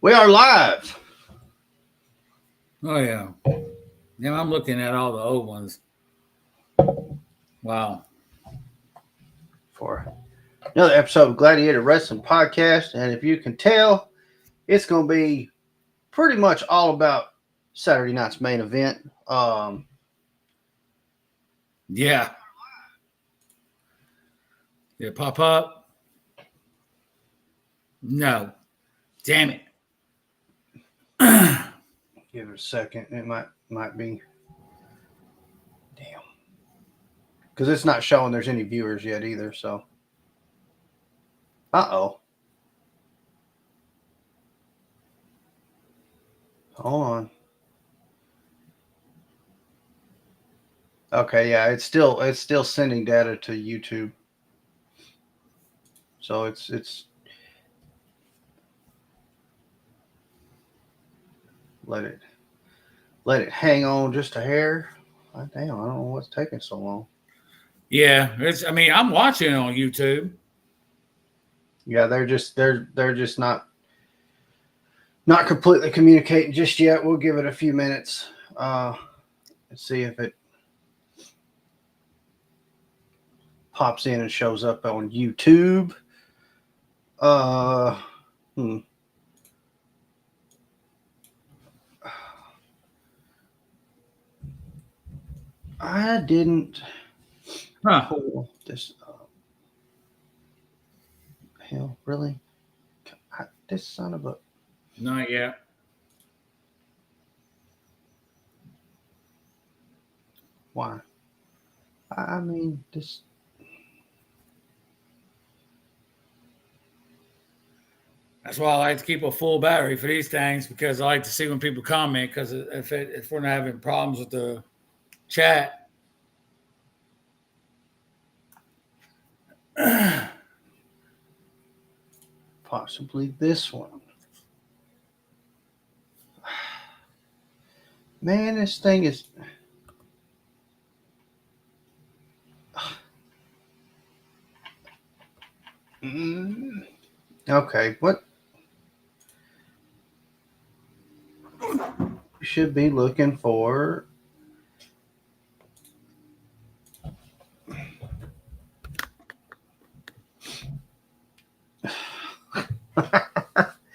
We are live. Oh, yeah. Yeah, I'm looking at all the old ones. Wow. For another episode of Gladiator Wrestling Podcast. And if you can tell, it's going to be pretty much all about Saturday night's main event. Yeah. Did it pop up? No. Damn it. Give it a second. It might be. Damn. Because it's not showing there's any viewers yet either. So. Uh-oh. Hold on. Okay, yeah, it's still sending data to YouTube. So it's let it hang on just a hair. Oh, damn, I don't know what's taking so long. Yeah, I'm watching it on YouTube. Yeah, they're just not completely communicating just yet. We'll give it a few minutes. Let's see if it pops in and shows up on YouTube. I didn't pull this up. Hell, really? This son of a... Not yet. Why? I mean, this... That's why I like to keep a full battery for these things, because I like to see when people comment, because if we're not having problems with the chat. Possibly this one. Man, this thing is... Okay, what? You should be looking for...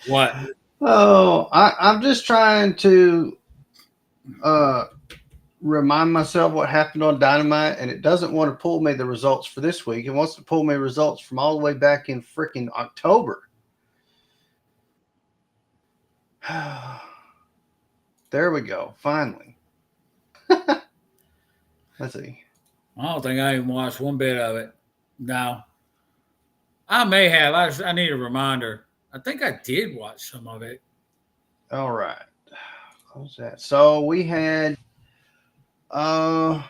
What? Oh, I'm just trying to remind myself what happened on Dynamite, and it doesn't want to pull me the results for this week. It wants to pull me results from all the way back in freaking October. There we go. Finally. Let's see. I don't think I even watched one bit of it. No. I may have. I need a reminder. I think I did watch some of it. All right. What was that? So we had John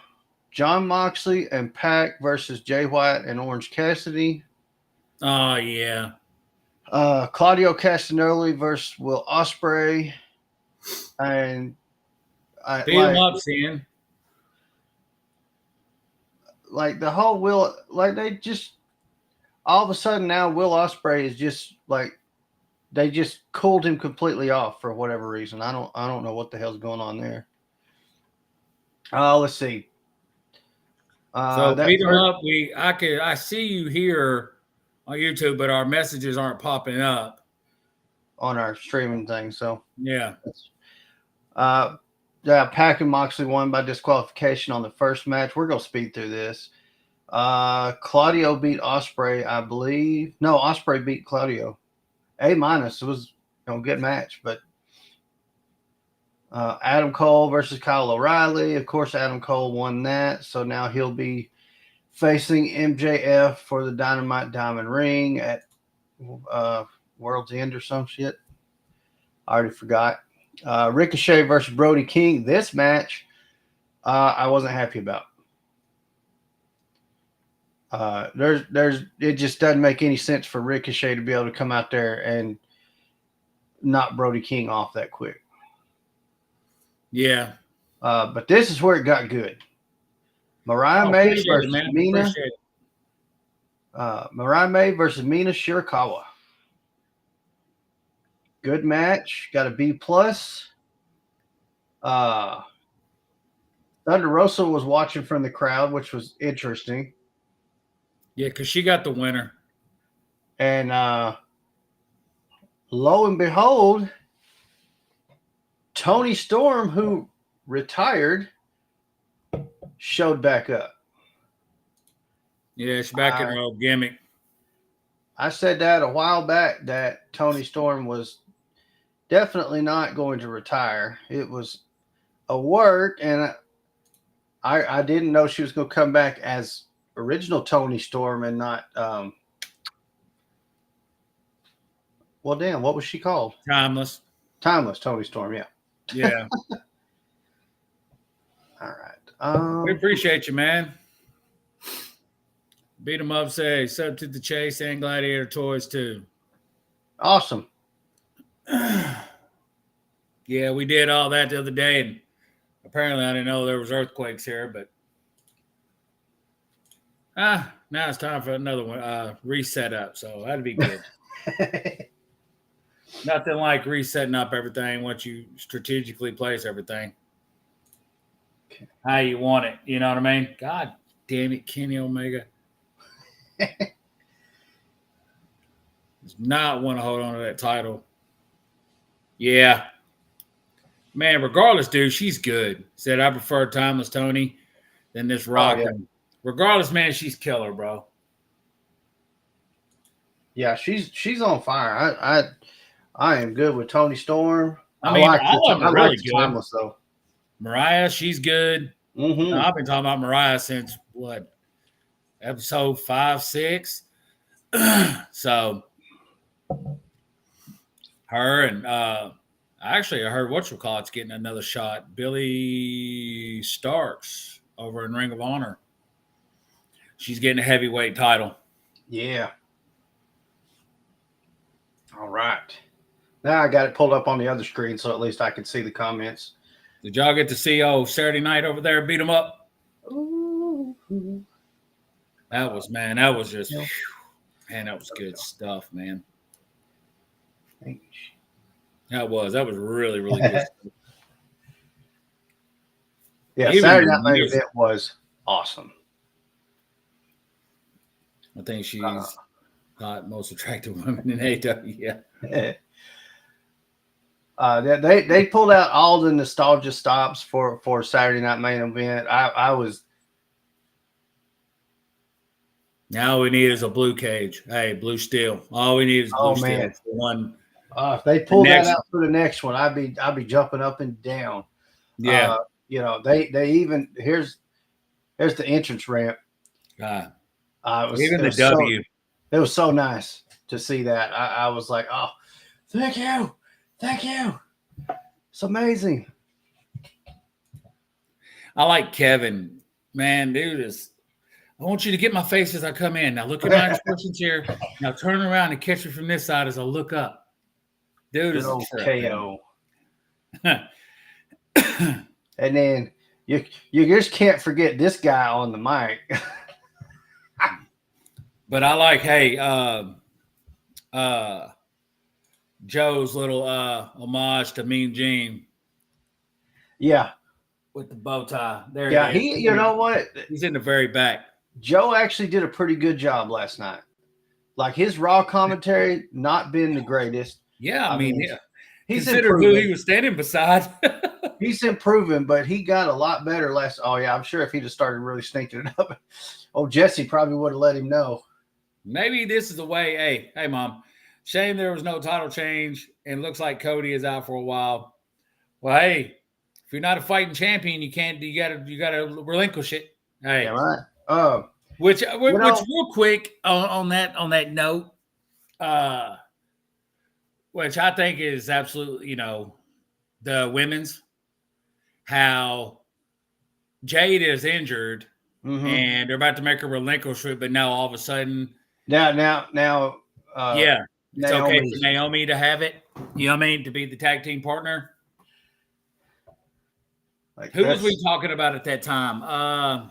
Moxley and Pac versus Jay White and Orange Cassidy. Oh, yeah. Claudio Castagnoli versus Will Ospreay. And beat him up, Sin. Like the whole Will, like they just all of a sudden now Will Ospreay is just like they just cooled him completely off for whatever reason. I don't know what the hell's going on there. Let's see. So beat him up. I see you here on YouTube, but our messages aren't popping up on our streaming thing. So yeah. Pac and Moxley won by disqualification on the first match. We're gonna speed through this. Claudio beat Ospreay, I believe. No, Ospreay beat Claudio. A-. It was a good match, but Adam Cole versus Kyle O'Reilly. Of course, Adam Cole won that, so now he'll be facing MJF for the Dynamite Diamond Ring at World's End or some shit. I already forgot. Ricochet versus Brody King. This match, I wasn't happy about. It just doesn't make any sense for Ricochet to be able to come out there and knock Brody King off that quick. Yeah. But this is where it got good. Mariah May versus Mina. Mariah May versus Mina Shirakawa. Good match. Got a B plus. Thunder Rosa was watching from the crowd, which was interesting. Yeah, because she got the winner. And lo and behold, Tony Storm, who retired, showed back up. Yeah, she's back in her old gimmick. I said that a while back that Tony Storm was definitely not going to retire. It was a work, and I didn't know she was going to come back as original Tony Storm and not. Well, damn, what was she called? Timeless Tony Storm. Yeah. Yeah. All right. We appreciate you, man. Beat 'em up, say sub to the chase and Gladiator toys too. Awesome. Yeah, we did all that the other day, and apparently I didn't know there was earthquakes here, but now it's time for another one reset up. So that'd be good. Nothing like resetting up everything once you strategically place everything how you want it. You know what I mean? God damn it, Kenny Omega. Does not want to hold on to that title. Yeah. Man, regardless, dude, she's good. Said I prefer Timeless Tony than this Rock. Oh, yeah. Regardless, man, she's killer, bro. Yeah, she's on fire. I am good with Tony Storm. I mean, like all of them are really good. Timeless though. Mariah, she's good. Mm-hmm. I've been talking about Mariah since what, episode 5, 6. So her and actually I heard whatchamacallit's getting another shot. Billy Starks over in Ring of Honor. She's getting a heavyweight title. Yeah. All right. Now I got it pulled up on the other screen, so at least I can see the comments. Did y'all get to see Saturday night over there beat them up? Ooh. That was just, whew, man, that was good stuff, man. That was really, really good stuff. Yeah, even Saturday Night Main Event was awesome. I think she's hot, most attractive women in AEW. Yeah. They pulled out all the nostalgia stops for Saturday Night Main Event. I was. Now all we need is a blue cage. Hey, blue steel. All we need is blue steel. Man. One. If they pull that out for the next one, I'd be jumping up and down. Yeah. They even here's the entrance ramp. God. Even the W. It was so nice to see that. I was like, oh, thank you. It's amazing. I like Kevin. Man, dude, I want you to get my face as I come in. Now look at my expressions here. Now turn around and catch me from this side as I look up. Dude is KO. And then you just can't forget this guy on the mic. But I like, hey, Joe's little homage to Mean Gene. Yeah. With the bow tie. There yeah, you know what? He's in the very back. Joe actually did a pretty good job last night. Like his Raw commentary, not been the greatest. Yeah, I mean he's considered who he was standing beside. He's improving, but he got a lot better last. Oh yeah, I'm sure if he just started really stinking it up, Jesse probably would have let him know. Maybe this is the way. Hey, Mom. Shame there was no title change, and looks like Cody is out for a while. Well, hey, if you're not a fighting champion, you gotta relinquish it. Hey, yeah, right. Which real quick on that note, which I think is absolutely, the women's, how Jade is injured and they're about to make her relinquish it, but now all of a sudden, now, it's okay for Naomi to have it. You know what I mean? To be the tag team partner. Who was we talking about at that time?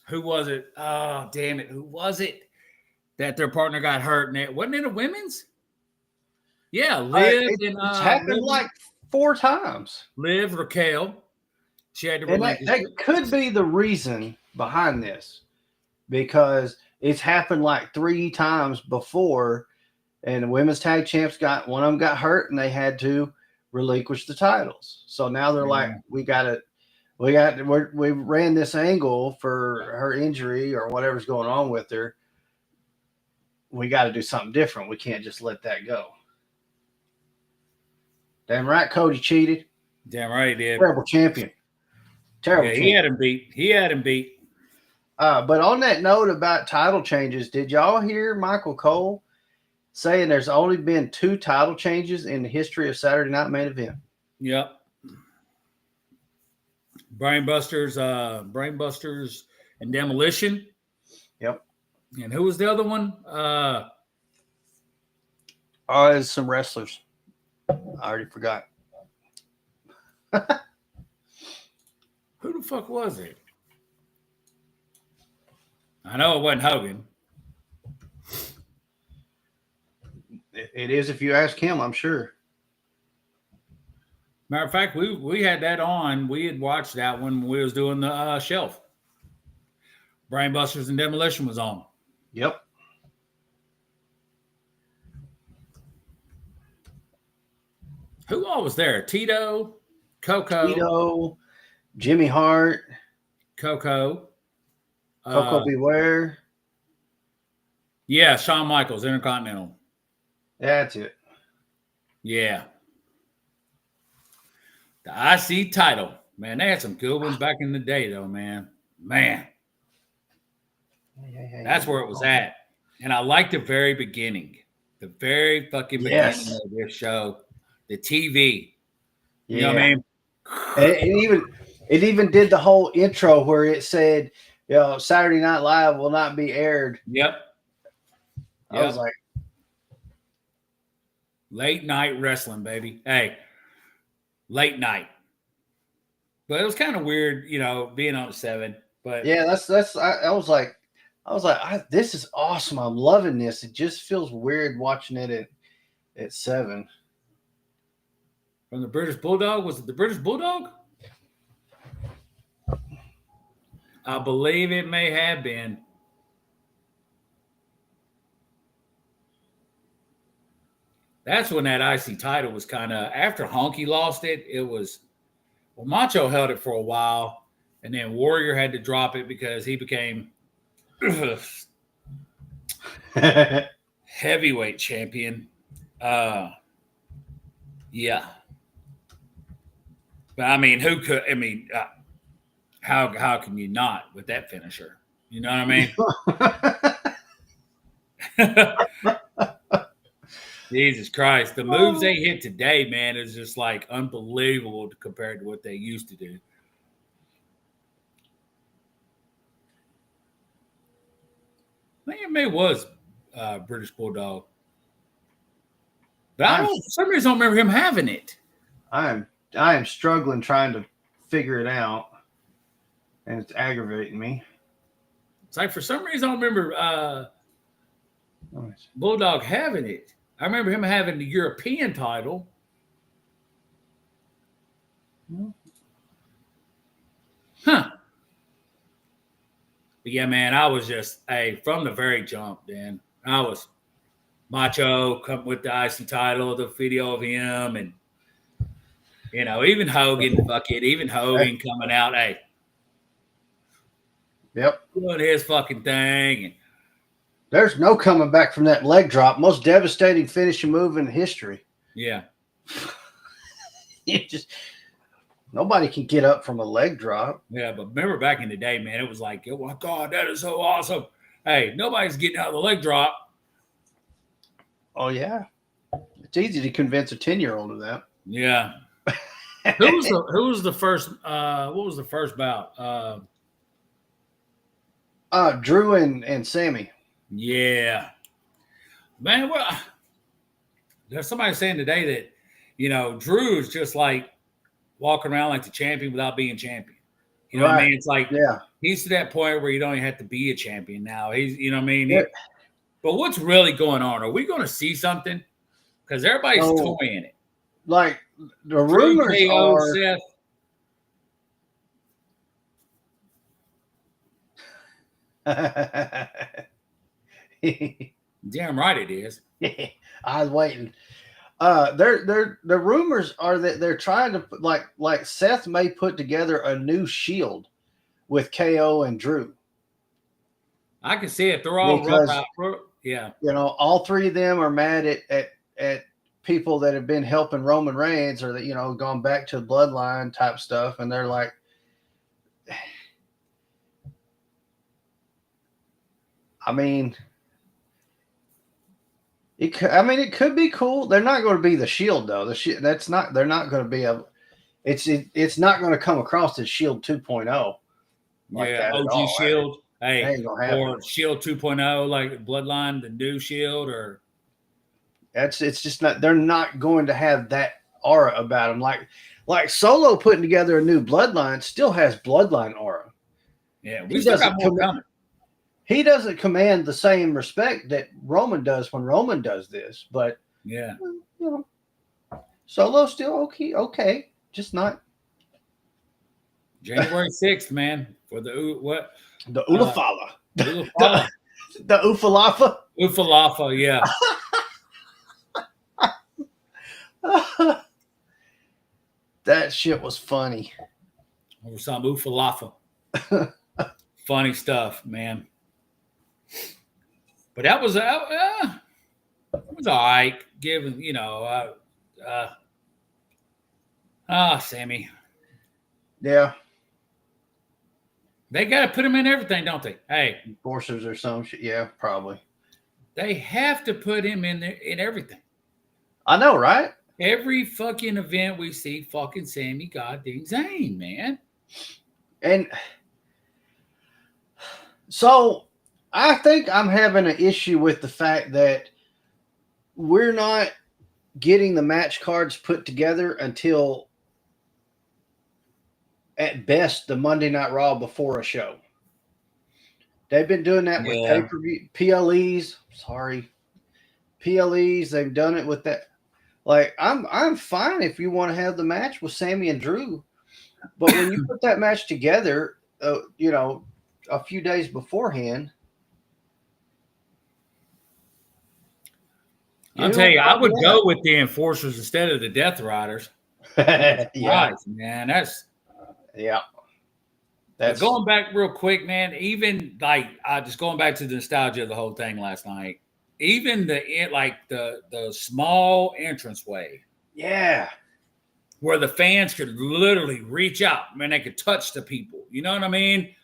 Who was it? Oh, damn it. Who was it that their partner got hurt? And wasn't it a women's? Yeah, Liv and It's happened like 4 times. Liv Raquel. She had to And relinquish that it. could be the reason behind this because it's happened like 3 times before. And the women's tag champs one of them got hurt and they had to relinquish the titles. So now they're like, we ran this angle for her injury or whatever's going on with her. We got to do something different. We can't just let that go. Damn right, Cody cheated. Damn right he did. Terrible champion. Terrible champion. He had him beat. He had him beat. But on that note about title changes, did y'all hear Michael Cole saying there's only been 2 title changes in the history of Saturday Night Main Event? Yep. Brainbusters and Demolition. Yep. And who was the other one? It's some wrestlers. I already forgot. Who the fuck was it? I know it wasn't Hogan. It is if you ask him, I'm sure. Matter of fact, we had that on. We had watched that when we was doing the shelf. Brainbusters and Demolition was on. Yep. Who all was there? Tito, Coco, Jimmy Hart, Coco Beware. Yeah, Shawn Michaels, Intercontinental. That's it. Yeah. The IC title. Man, they had some good ones back in the day, though, man. That's where it was at. And I liked the very beginning. The very fucking beginning of this show. The TV. You know what I mean? It even did the whole intro where it said, Saturday Night Live will not be aired. Yep. I was like, late night wrestling, baby. Hey, late night. But it was kind of weird, being on 7. But yeah, I was like, this is awesome. I'm loving this. It just feels weird watching it at 7. From the British Bulldog? Was it the British Bulldog? I believe it may have been. That's when that IC title was kind of, after Honky lost it, Macho held it for a while, and then Warrior had to drop it because he became heavyweight champion. Yeah. But I mean, how can you not with that finisher? You know what I mean? Jesus Christ. The moves they hit today, man, is just like unbelievable compared to what they used to do. I think it may was British Bulldog. But for some reason, I don't remember him having it. I am struggling trying to figure it out, and it's aggravating me. It's like for some reason I don't remember Bulldog having it. I remember him having the European title. Huh. But yeah, man, I was just, from the very jump, then I was Macho come with the IC title, the video of him, and even Hogan, even Hogan coming out, doing his fucking thing. And there's no coming back from that leg drop. Most devastating finishing move in history. Yeah. Nobody can get up from a leg drop. Yeah, but remember back in the day, man, it was like, oh my God, that is so awesome. Hey, nobody's getting out of the leg drop. Oh yeah. It's easy to convince a 10-year-old of that. Yeah. Who was the first what was the first bout? Drew and Sammy. Yeah. Man, there's somebody saying today that, Drew is just like walking around like the champion without being champion. You know what I mean? It's like he's to that point where you don't even have to be a champion now. He's, you know what I mean? But what's really going on? Are we going to see something? because everybody's So, toying it. like the Drew, rumors KO, are. Seth. Damn right it is. I was waiting. The rumors are that they're trying to like Seth may put together a new Shield with KO and Drew I can see it. They're all rough because out. Yeah. all three of them are mad at people that have been helping Roman Reigns or that gone back to bloodline type stuff, and they're like, I mean. It could be cool. They're not going to be the Shield though. That's not. They're not going to be a. It's not going to come across as Shield 2.0 like Yeah. that at OG all. Shield. They Hey, ain't gonna have or it. Shield 2.0, like Bloodline, the new Shield, or It's just not. They're not going to have that aura about them. Like Solo putting together a new Bloodline still has Bloodline aura. yeah, we He still got doesn't more coming. He doesn't command the same respect that Roman does when Roman does this, but Yeah. Solo's still okay, just not January 6th, man, for the what? the Ulafala. Ulafala. The Ufalafa. Ufalafa, yeah. That shit was funny. Over some Ufalafa. Funny stuff, man. But that was it was all right, given Sammy. Yeah, They got to put him in everything, don't they? Hey, enforcers or some shit. Yeah, probably. they have to put him in there in everything. I know, right? Every fucking event we see, fucking Sammy goddamn Zayn, man. And so I think I'm having an issue with the fact that we're not getting the match cards put together until at best the Monday Night Raw before a show. They've been doing that with Yeah. pay-per-view PLEs. Sorry. PLEs, they've done it with that. Like I'm fine if you want to have the match with Sammy and Drew, but when you put that match together, a few days beforehand, I'll tell you, I would go with the Enforcers instead of the Death Riders. Yeah, Christ, man, that's yeah. But going back real quick, man. Even like just going back to the nostalgia of the whole thing last night. Even the small entranceway, yeah, where the fans could literally reach out, man, they could touch the people. You know what I mean?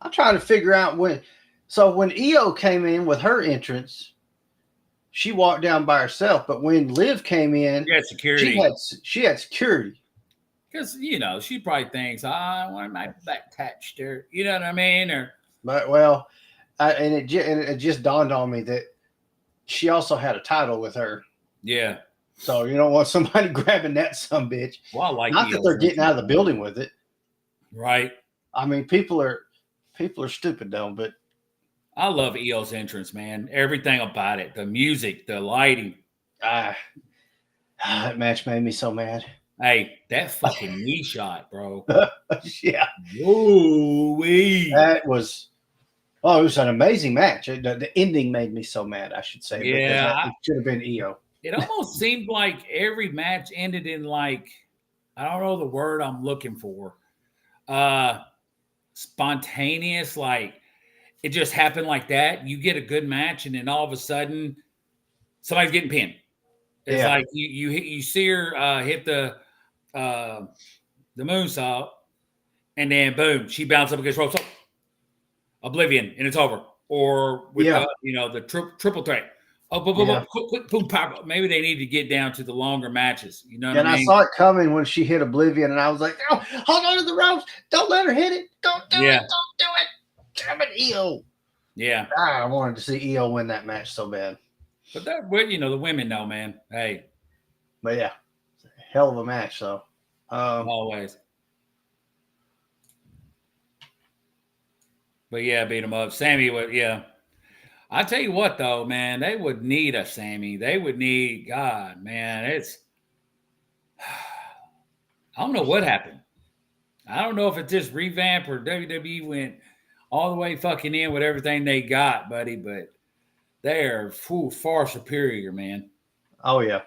I'm trying to figure out when. So when Io came in with her entrance, she walked down by herself. But when Liv came in, she had security. She had security. Because she probably thinks, I want my back touched, or you know what I mean, or. But it just dawned on me that she also had a title with her. Yeah. So you don't want somebody grabbing that bitch. Well, I like not that they're getting out of the building with it. Right. I mean, people are stupid though, but I love Io's entrance, man. Everything about it. The music, the lighting. That match made me so mad. Hey, that fucking knee shot, bro. Yeah. Woo-wee. That was it was an amazing match. The ending made me so mad, I should say. Yeah. It should have been Io. It almost seemed like every match ended in I don't know the word I'm looking for. Spontaneous, it just happened like that. You get a good match, and then all of a sudden, somebody's getting pinned. It's like you see her hit the moonsault, and then boom, she bounced up against ropes. Oblivion, and it's over. Or with the triple threat. Oh, boom, quick, boom, power. Maybe they need to get down to the longer matches. You know what I mean? I saw it coming when she hit Oblivion, and I was like, "Oh, hold on to the ropes! Don't let her hit it! Don't do it! Don't do it! Damn it, Io!" Yeah, I wanted to see Io win that match so bad. But the women know, man. Hey, but yeah, hell of a match though. Always. But yeah, beat him up. Sammy, yeah. I tell you what, though, man, they would need a Sammy. They would need God, man. It's I don't know what happened. I don't know if it's just revamp or WWE went all the way fucking in with everything they got, buddy. But they're far superior, man. Oh yeah.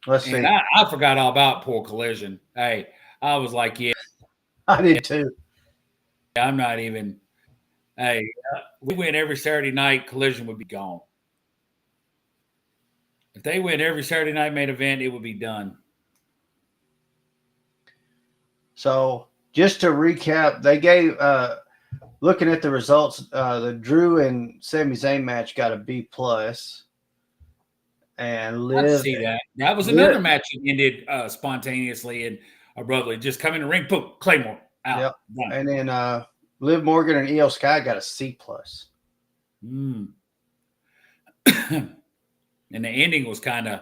Let's And see. I forgot all about poor Collision. Hey, I was like, yeah, I did too. I'm not even. Hey, we win every Saturday night, Collision would be gone. If they win every Saturday night main event, it would be done. So just to recap, they gave looking at the results, the Drew and Sami Zayn match got a B plus, and I Liv, see that. That was Liv, another match that ended spontaneously and abruptly. Just come in the ring, boom, Claymore out. yep, Done. and then Liv Morgan and Io Sky got a C plus. Mm. And the ending was kind of.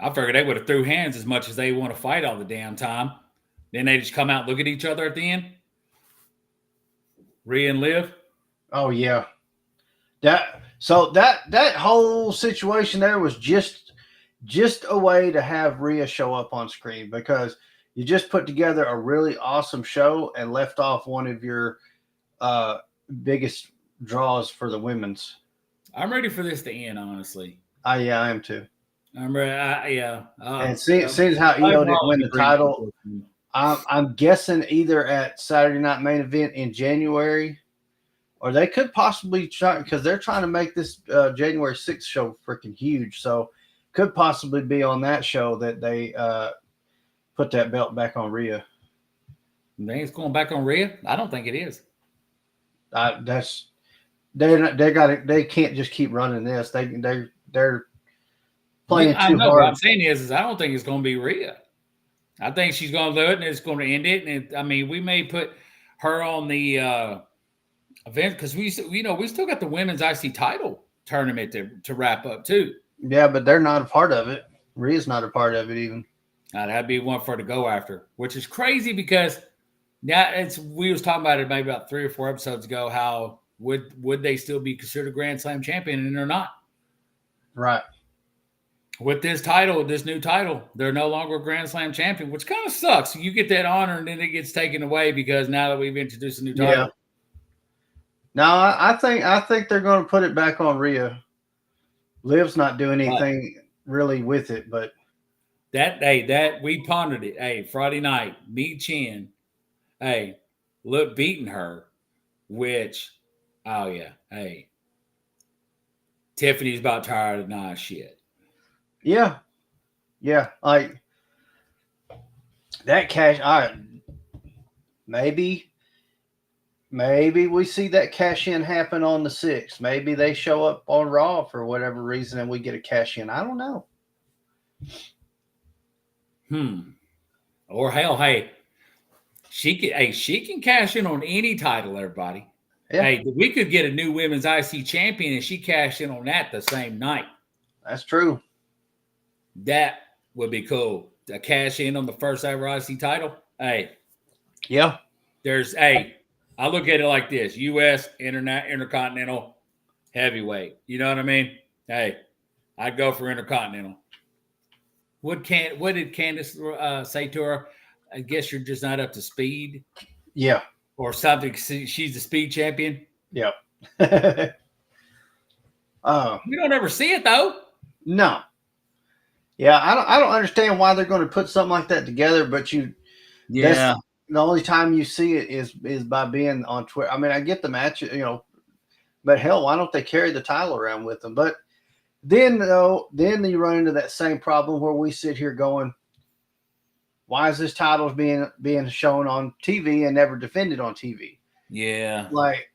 I figured they would have threw hands as much as they want to fight all the damn time. Then they just come out and look at each other at the end. Rhea and Liv. Oh yeah, that whole situation there was just a way to have Rhea show up on screen, because you just put together a really awesome show and left off one of your biggest draws for the women's. I'm ready for this to end, honestly. Yeah, I am too. I'm ready. Yeah. And seeing how Io didn't win the title, I'm guessing either at Saturday Night Main Event in January, or they could possibly try, because they're trying to make this January 6th show freaking huge. So could possibly be on that show that they put that belt back on Rhea. You think it's going back on Rhea? I don't think it is. They can't just keep running this. They're playing too hard. What I'm saying is I don't think it's going to be Rhea. I think she's going to do it, and it's going to end it. And we may put her on the event, because we still got the women's IC title tournament to wrap up too. Yeah, but they're not a part of it. Rhea's not a part of it even. That'd be one for her to go after, which is crazy, because we was talking about it maybe about 3 or 4 episodes ago. How would they still be considered a Grand Slam champion, and they're not? Right. With this title, this new title, they're no longer a Grand Slam champion, which kind of sucks. You get that honor, and then it gets taken away, because now that we've introduced a new title. Yeah. No, I think they're going to put it back on Rhea. Liv's not doing anything really with it, but that we pondered it. Hey, Friday night, me Chin, look, beating her, which, oh yeah, hey, Tiffany's about tired of Nia shit. Yeah, like that cash. Maybe we see that cash in happen on the 6th. Maybe they show up on Raw for whatever reason, and we get a cash in. I don't know. Or hell, hey, she can cash in on any title, everybody. Yeah. Hey, we could get a new women's IC champion, and she cashed in on that the same night. That's true. That would be cool. To cash in on the first ever IC title. Hey. Yeah. I look at it like this: U.S. Intercontinental Heavyweight. You know what I mean? Hey, I'd go for Intercontinental. What did Candice say to her? I guess you're just not up to speed. Yeah. Or something. She's the speed champion. Yeah. We don't ever see it though. No. Yeah, I don't understand why they're going to put something like that together, but the only time you see it is by being on Twitter. I mean, I get the match, but hell, why don't they carry the title around with them? But then you run into that same problem where we sit here going, why is this title being shown on TV and never defended on TV? Yeah, like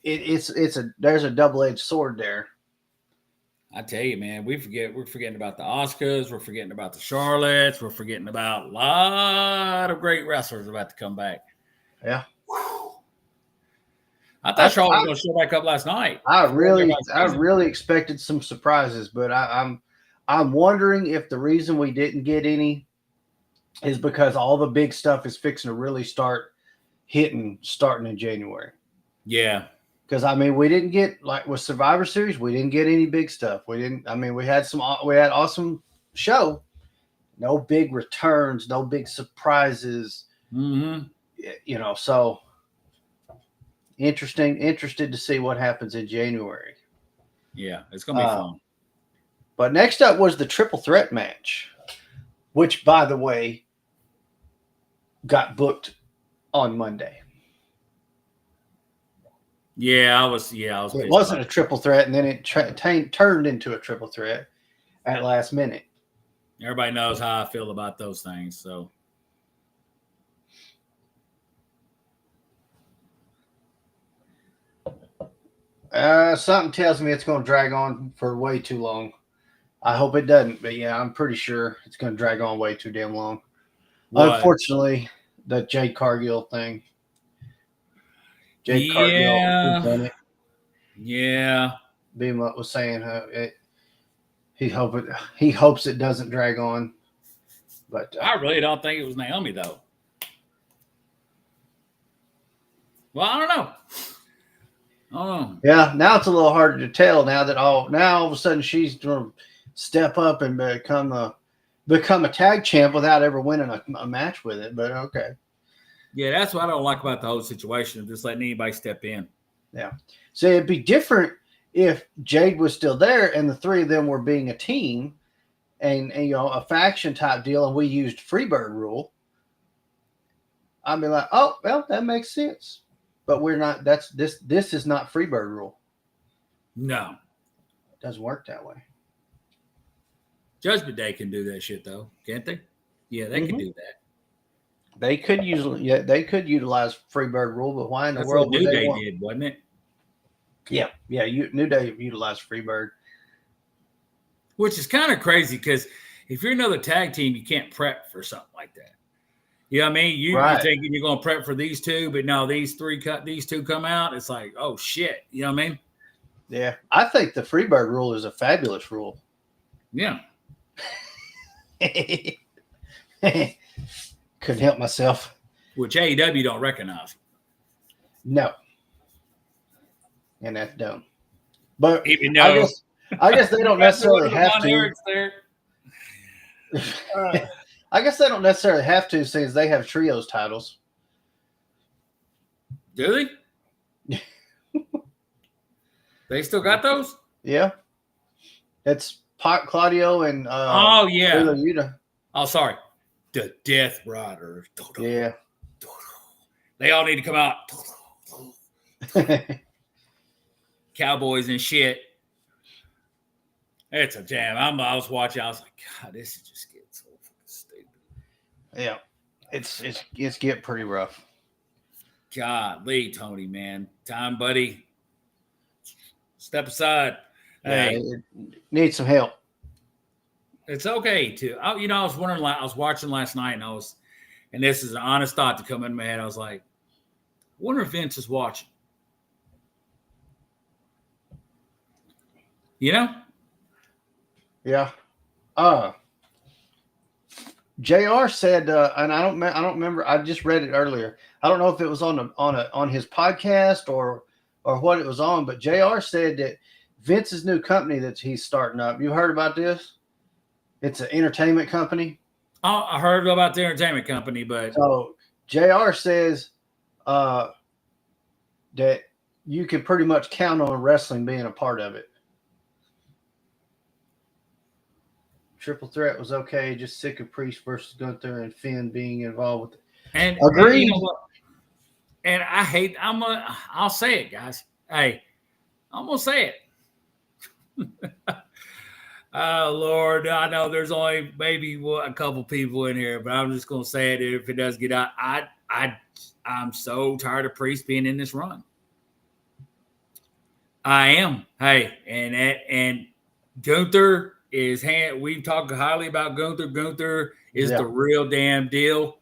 there's a double-edged sword there. I tell you, man, we're forgetting about the Oscars, we're forgetting about the Charlottes, we're forgetting about a lot of great wrestlers about to come back. Yeah. I thought Charlotte was going to show back up last night. I really expected some surprises, but I'm wondering if the reason we didn't get any is because all the big stuff is fixing to really start hitting starting in January. Yeah. Because I mean, we didn't get like with Survivor Series, we didn't get any big stuff. We didn't. I mean, we had awesome show. No big returns, no big surprises. Mm-hmm. So interested to see what happens in January. Yeah, it's gonna be fun. But next up was the triple threat match, which, by the way, got booked on Monday. Yeah, I was. It wasn't a triple threat, and then it turned into a triple threat at last minute. Everybody knows how I feel about those things. So, something tells me it's going to drag on for way too long. I hope it doesn't, but yeah, I'm pretty sure it's going to drag on way too damn long. What? Unfortunately, the Jade Cargill thing. Jade Cargill done it. Yeah. Beam-Up was saying he hopes it doesn't drag on. But I really don't think it was Naomi, though. Well, I don't know. Yeah, now it's a little harder to tell. Now all of a sudden she's going to step up and become a tag champ without ever winning a match with it. But okay. Yeah, that's what I don't like about the whole situation of just letting anybody step in. Yeah. So it'd be different if Jade was still there and the three of them were being a team and a faction type deal, and we used Freebird rule. I'd be like, oh, well, that makes sense. But we're not. This is not Freebird rule. No, it doesn't work that way. Judgment Day can do that shit though, can't they? Yeah, they can do that. They could utilize Freebird rule, but why in the That's world what New Day did, wasn't it? Yeah. New Day utilized Freebird, which is kind of crazy because if you're another tag team, you can't prep for something like that. You know what I mean? You're thinking you're going to prep for these two, but no, these two come out. It's like, oh shit. You know what I mean? Yeah. I think the Freebird rule is a fabulous rule. Yeah. Couldn't help myself. Which AEW don't recognize. No. And that's dumb. But even though I guess they don't necessarily have to. I guess they don't necessarily have to, since they have trios titles. Do they? They still got those? Yeah. It's Claudio and oh yeah. Yuta. Oh, sorry. The Death Riders. Yeah. They all need to come out. Cowboys and shit. It's a jam. I was watching. I was like, God, this is just getting so fucking stupid. Yeah, it's getting pretty rough. Golly, Tony, man, time, buddy. Step aside. Yeah, hey, it needs some help. It's okay to. I was wondering. I was watching last night, and this is an honest thought to come in my head. I was like, I wonder if Vince is watching. You know? Yeah. JR said, and I don't remember. I just read it earlier. I don't know if it was on his podcast or what it was on, but JR said that Vince's new company that he's starting up. You heard about this? It's an entertainment company. Oh, I heard about the entertainment company, but so JR says that you can pretty much count on wrestling being a part of it. Triple threat was okay. Just sick of Priest versus Gunther and Finn being involved with it. And agreed. And, you know what? And I hate. I'll say it, guys. Hey, I'm gonna say it. Oh Lord, I know there's only maybe a couple people in here, but I'm just gonna say it if it does get out. I'm so tired of Priest being in this run. I am. Hey, and Gunther is we've talked highly about Gunther. Gunther is the real damn deal.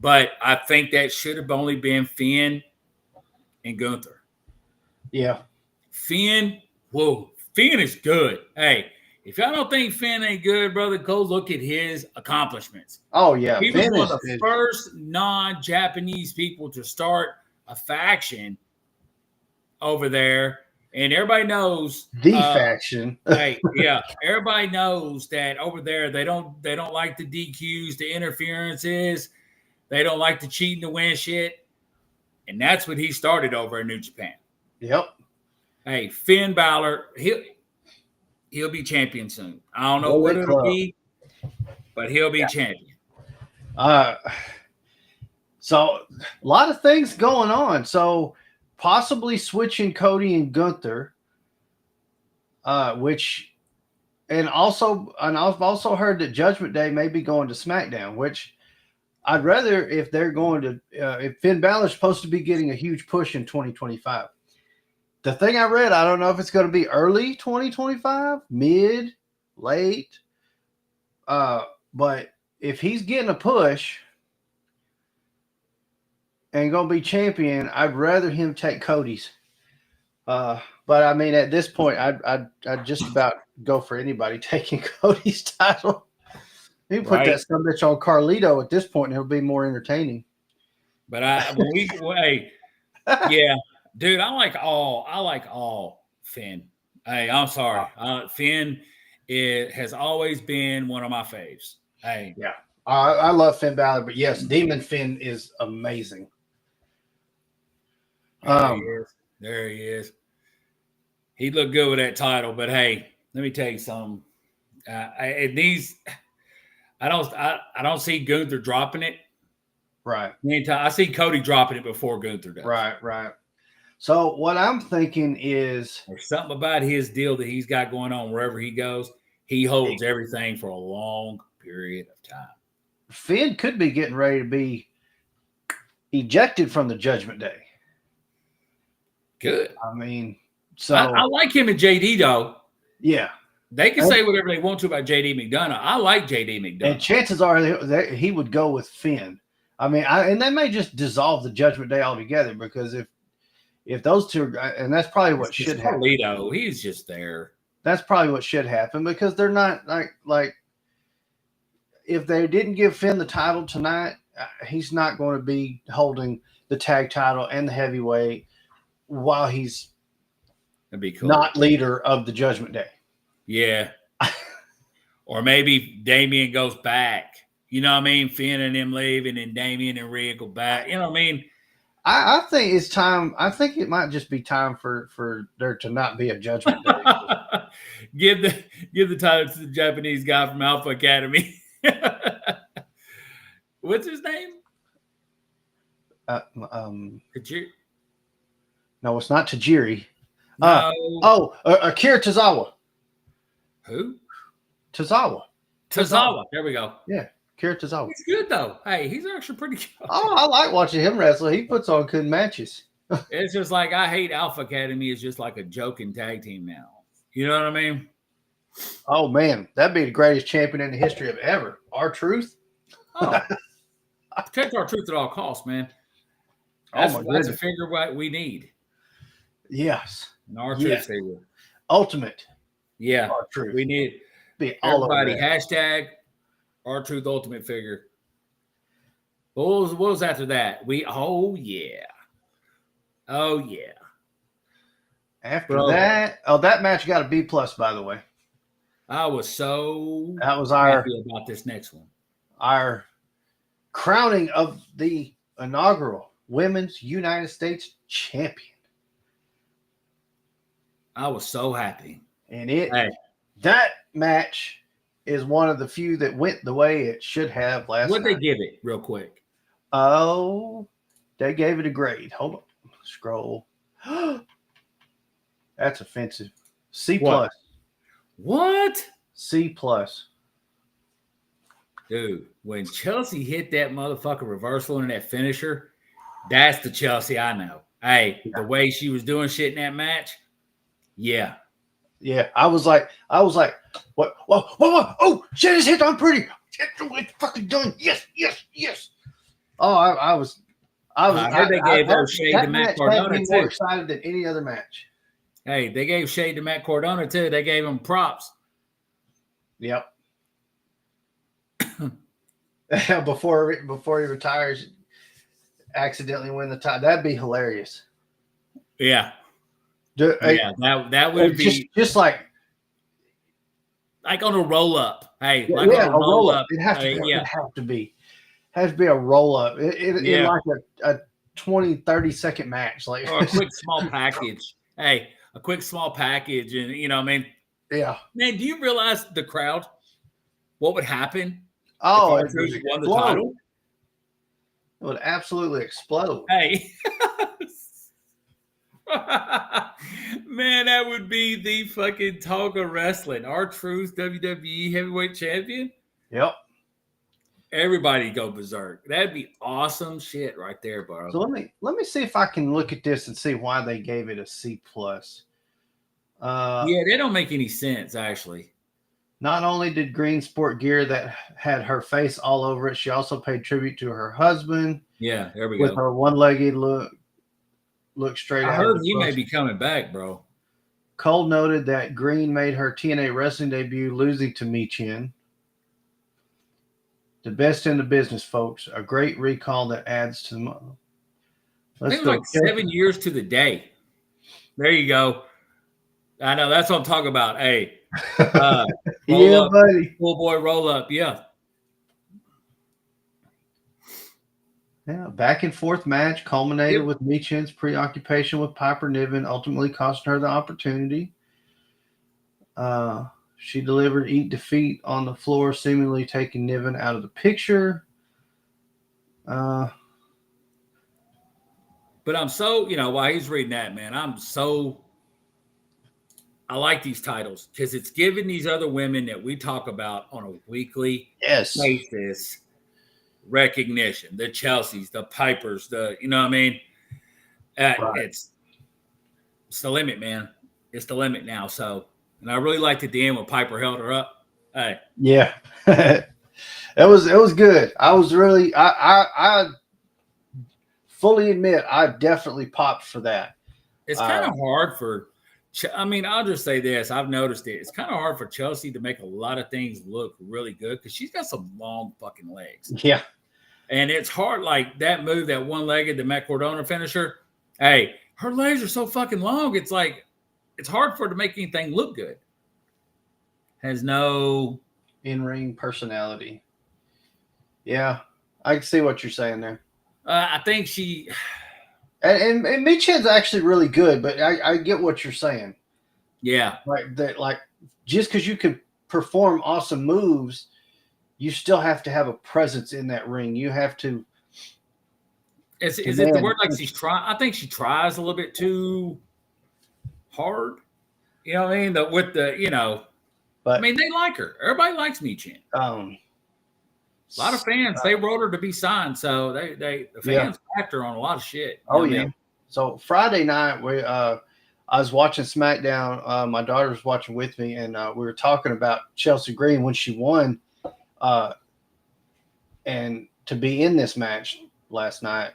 But I think that should have only been Finn and Gunther. Yeah. Finn is good. Hey, if y'all don't think Finn ain't good, brother, go look at his accomplishments. Oh, yeah. He was one of the first non-Japanese people to start a faction over there, and everybody knows The faction. hey, yeah, everybody knows that over there they don't like the DQs, the interferences, they don't like the cheating to win shit, and that's what he started over in New Japan. Yep. Hey, Finn Balor, he'll be champion soon. I don't know what it'll be, but he'll be champion. So a lot of things going on. So possibly switching Cody and Gunther, and I've also heard that Judgment Day may be going to SmackDown, which I'd rather if they're going to if Finn Balor's supposed to be getting a huge push in 2025. The thing I read, I don't know if it's going to be early 2025, mid, late, but if he's getting a push and going to be champion, I'd rather him take Cody's. But I mean, at this point, I'd just about go for anybody taking Cody's title. You put that some bitch on Carlito at this point, and it'll be more entertaining. But yeah, dude, I like all Finn. Hey, I'm sorry, Finn has always been one of my faves. Hey, yeah, I love Finn Balor, but yes, Demon Finn is amazing. There he is. He looked good with that title, but hey, let me tell you something. I don't see Gunther dropping it. Right. I see Cody dropping it before Gunther does. Right. So what I'm thinking is there's something about his deal that he's got going on wherever he goes. He holds everything for a long period of time. Finn could be getting ready to be ejected from the Judgment Day. Good. I mean, so I like him and JD though. Yeah. They can say whatever they want to about JD McDonough. I like JD McDonough. And chances are that he would go with Finn. I mean, and they may just dissolve the Judgment Day altogether because if those two, and that's probably what should happen. Carlito, he's just there. That's probably what should happen because they're not like if they didn't give Finn the title tonight, he's not going to be holding the tag title and the heavyweight while he's not leader of the Judgment Day. Yeah. Or maybe Damian goes back. You know what I mean? Finn and him leave, and then Damian and Rhea go back. You know what I mean? I think it's time. I think it might just be time for there to not be a Judgment Day. give the title to the Japanese guy from Alpha Academy. What's his name? Tajiri. No, it's not Tajiri. No. Akira Tozawa. Who? Tozawa. There we go. Yeah, Akira Tozawa. He's good though. Hey, he's actually pretty good. Oh, I like watching him wrestle. He puts on good matches. It's just like I hate Alpha Academy is just like a joking tag team now. You know what I mean? Oh man, that'd be the greatest champion in the history of ever. R-Truth. Oh, protect R-Truth at all costs, man. That's a figure what we need. Yes. An R-Truth figure. Ultimate. Yeah. R-Truth. We need everybody hashtag R-Truth Ultimate figure. What was after that? Oh yeah. After that match got a B+, by the way. I was so happy about this next one. Our crowning of the inaugural Women's United States Champion. I was so happy. And that match is one of the few that went the way it should have last night. What'd they give it real quick? Oh, they gave it a grade. Hold on. Scroll. That's offensive. C+. What? C+. Dude, when Chelsea hit that motherfucker reversal in that finisher, that's the Chelsea I know. Hey, the way she was doing shit in that match, yeah. Yeah, I was like, what? Whoa! Oh, shit is hit on pretty. It's fucking done. Yes. Oh, I heard they gave her shade to Matt Cardona too. More excited than any other match. Hey, they gave shade to Matt Cardona too. They gave him props. Yep. before he retires, accidentally win the title. That'd be hilarious. Yeah. Yeah, that would be just like on a roll up. Hey, yeah, like on a a roll roll up. up. It has to be. Yeah, It has to be a roll up. In yeah, like a 20-30 second match. Like or a quick small package. Hey, a quick small package, and I mean, yeah. man, do you realize the crowd? What would happen if Oh, it would R-Truth won the explode. title? It would absolutely explode. Hey. Man, that would be the fucking talk of wrestling. R-Truth, WWE heavyweight champion. Yep. Everybody go berserk. That'd be awesome shit right there, bro. So let me see if I can look at this and see why they gave it a C plus. Yeah, they don't make any sense, actually. Not only did Green sport gear that had her face all over it, she also paid tribute to her husband. Yeah, there we with go. her one-legged look straight I out heard of the he may bush. be coming back, bro. Cole noted that Green made her TNA wrestling debut losing to Michin. The best in the business, folks. A great recall that adds to the. I think it was like 7 years to the day. There you go. I know that's what I'm talking about. Hey, roll up, buddy. full boy, roll up. Yeah. Yeah, back and forth match culminated with Michin's preoccupation with Piper Niven, ultimately costing her the opportunity. She delivered eat defeat on the floor, seemingly taking Niven out of the picture. But I'm so, while he's reading that, man, I like these titles because it's giving these other women that we talk about on a weekly basis recognition. The Chelseas, the Pipers, you know what I mean? Right. It's the limit, man. It's the limit now. So, and I really liked at the end when Piper held her up. Hey. Yeah. it was good. I was really I fully admit I definitely popped for that. It's kind of hard for I'll just say this. I've noticed it. It's kind of hard for Chelsea to make a lot of things look really good because she's got some long fucking legs. Yeah. And it's hard, like that move, that one-legged, the Matt Cardona finisher. Hey, her legs are so fucking long. It's like, it's hard for her to make anything look good. Has no in-ring personality. Yeah, I can see what you're saying there. I think she and Michin's actually really good, but I get what you're saying. Yeah, like just because you can perform awesome moves, you still have to have a presence in that ring. You have to. Is it the word like she's trying? I think she tries a little bit too hard. You know what I mean? But I mean, they like her. Everybody likes Michin. A lot of fans, they wrote her to be signed, so the fans backed her on a lot of shit. Oh yeah. So Friday night, I was watching SmackDown. My daughter was watching with me, and we were talking about Chelsea Green when she won, and to be in this match last night.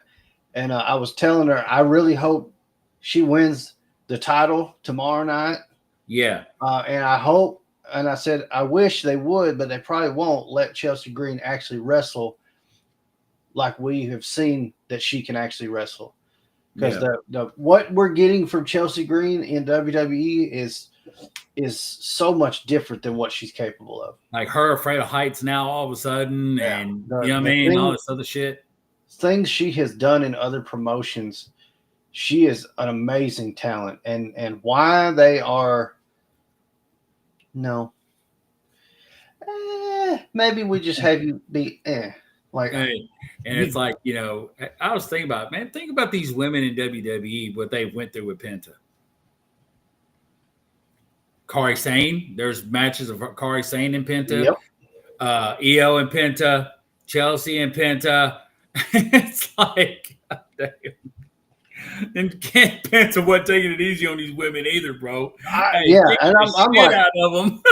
And I was telling her I really hope she wins the title tomorrow night. Yeah. And I hope. And I said, I wish they would, but they probably won't let Chelsea Green actually wrestle like we have seen that she can actually wrestle. Because the what we're getting from Chelsea Green in WWE is so much different than what she's capable of. Like her afraid of heights now all of a sudden, and you know what I mean, all this other shit. Things she has done in other promotions, she is an amazing talent. And why they are maybe we just have you be like hey, and it's like, I was thinking about, man, think about these women in WWE, what they went through with Penta. Kairi Sane, there's matches of Kairi Sane and Penta. Yep. Io and Penta, Chelsea and Penta. It's like, God damn. And Penta wasn't taking it easy on these women either, bro. And I'm like, out of them.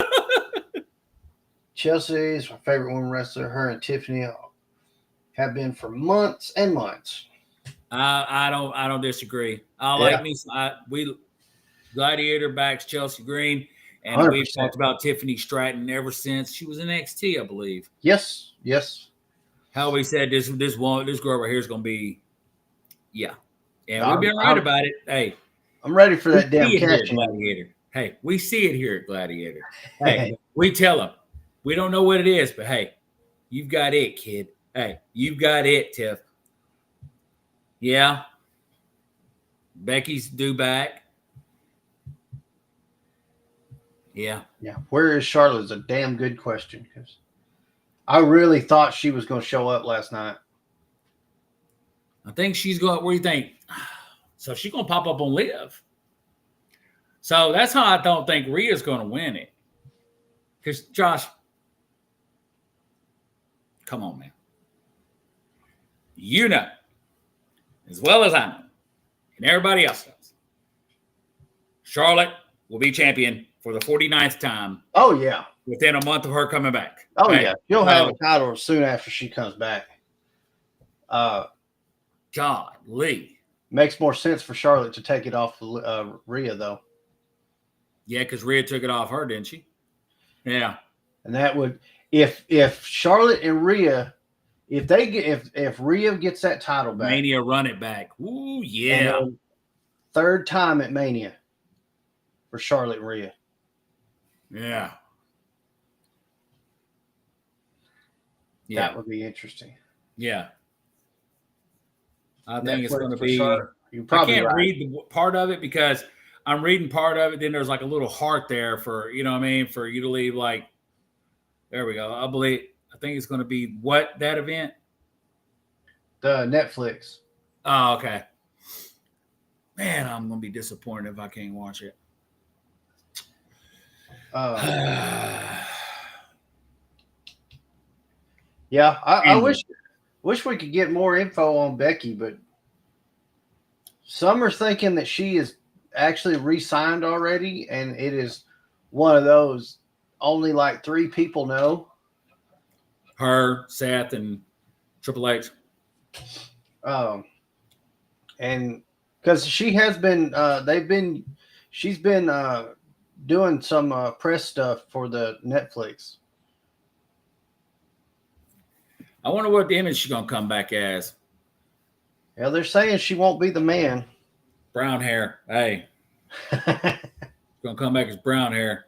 Chelsea is my favorite woman wrestler. Her and Tiffany have been for months and months. I don't disagree. We Gladiator backs Chelsea Green, and 100%. We've talked about Tiffany Stratton ever since she was in NXT, I believe. Yes. How we said this girl right here is going to be, and we've been right about it. Hey, I'm ready for that damn see it here cash at in. Gladiator. Hey, we see it here at Gladiator. Hey, we tell them we don't know what it is, but hey, you've got it, kid. Hey, you've got it, Tiff. Yeah. Becky's due back. Yeah. Yeah. Where is Charlotte is a damn good question because I really thought she was going to show up last night. I think she's going. What do you think? So she's going to pop up on Liv. So that's how I don't think Rhea's going to win it. Because, Josh, come on, man. You know, as well as I know, and everybody else knows, Charlotte will be champion for the 49th time. Oh, yeah. Within a month of her coming back. Oh, right? Yeah. She'll have a title soon after she comes back. Golly. Makes more sense for Charlotte to take it off Rhea, though. Yeah, because Rhea took it off her, didn't she? Yeah. And that would, if Charlotte and Rhea, if Rhea gets that title back, Mania run it back. Ooh, yeah. Third time at Mania for Charlotte and Rhea. Yeah. That would be interesting. Yeah. I think it's going to be. I can't read the part of it because I'm reading part of it. Then there's like a little heart there for, you know what I mean? For you to leave like, there we go. I think it's going to be what, that event? The Netflix. Oh, okay. Man, I'm going to be disappointed if I can't watch it. Yeah, I wish we could get more info on Becky, but some are thinking that she is actually re-signed already, and it is one of those only like 3 people know. Her, Seth, and Triple H. And because she has been, she's been doing some press stuff for the Netflix. I wonder what the image she's going to come back as. Yeah, they're saying she won't be the man. Brown hair. Hey. Going to come back as brown hair.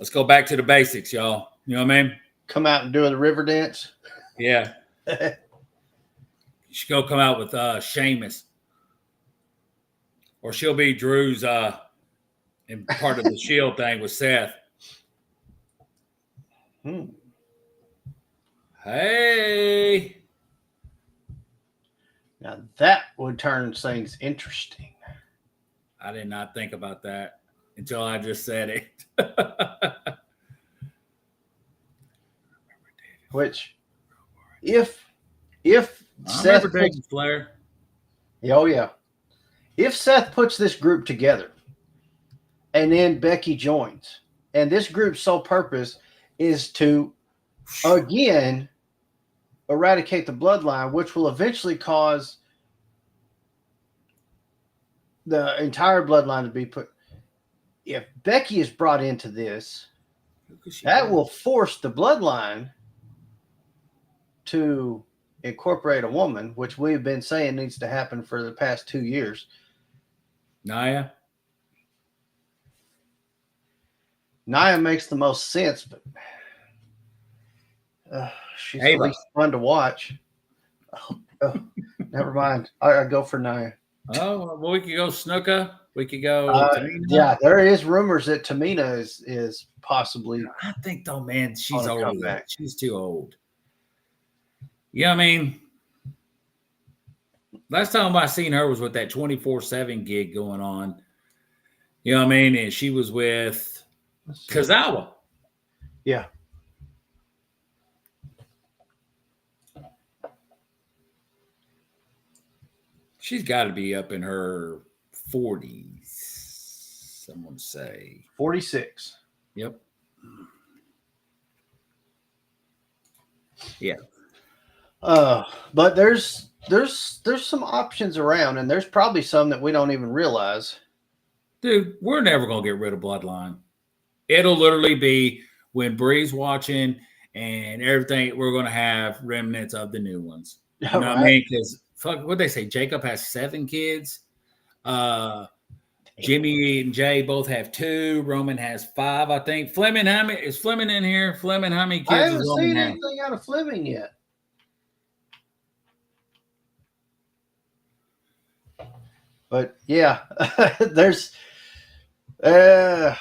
Let's go back to the basics, y'all. You know what I mean? Come out and do the river dance. Yeah. She's going to come out with Sheamus. Or she'll be Drew's in part of the Shield thing with Seth. Hey. Now that would turn things interesting. I did not think about that until I just said it. Which, if Seth puts, Flair. Oh yeah, if Seth puts this group together, and then Becky joins, and this group's sole purpose is to again eradicate the bloodline, which will eventually cause the entire bloodline to be put. If Becky is brought into this, that will force the bloodline to incorporate a woman, which we've been saying needs to happen for the past 2 years. Nia makes the most sense, but she's the least fun to watch. Oh, never mind. I go for Nia. Oh, well, we could go Snuka. We could go Tamina. Yeah, there is rumors that Tamina is possibly. I think, though, man, she's old. She's too old. Yeah, I mean, last time I seen her was with that 24/7 gig going on. You know what I mean? And she was with Kazawa. Yeah. She's got to be up in her 40s, someone say. 46. Yep. Yeah. But there's some options around, and there's probably some that we don't even realize. Dude, we're never going to get rid of Bloodline. It'll literally be when Bree's watching and everything, we're going to have remnants of the new ones. You know what I mean? Because, fuck, what'd they say? Jacob has 7 kids. Jimmy and Jay both have 2. Roman has 5, I think. Fleming, is Fleming in here? Fleming, how many I kids haven't does Roman seen have? anything out of Fleming yet. But yeah, there's a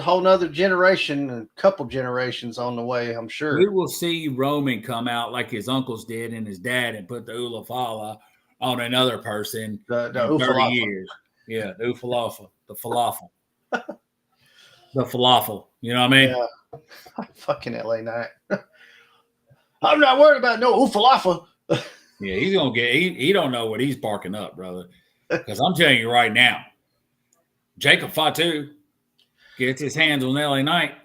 whole nother generation, a couple generations on the way, I'm sure. We will see Roman come out like his uncles did and his dad and put the ulafala on another person The in 30 ufalafa. years. Yeah, the ufalafa, the falafel. The falafel. You know what I mean? Yeah. Fucking LA Knight. I'm not worried about no ufalafa. Yeah, he's gonna get. He don't know what he's barking up, brother. Because I'm telling you right now, Jacob Fatu gets his hands on LA Knight.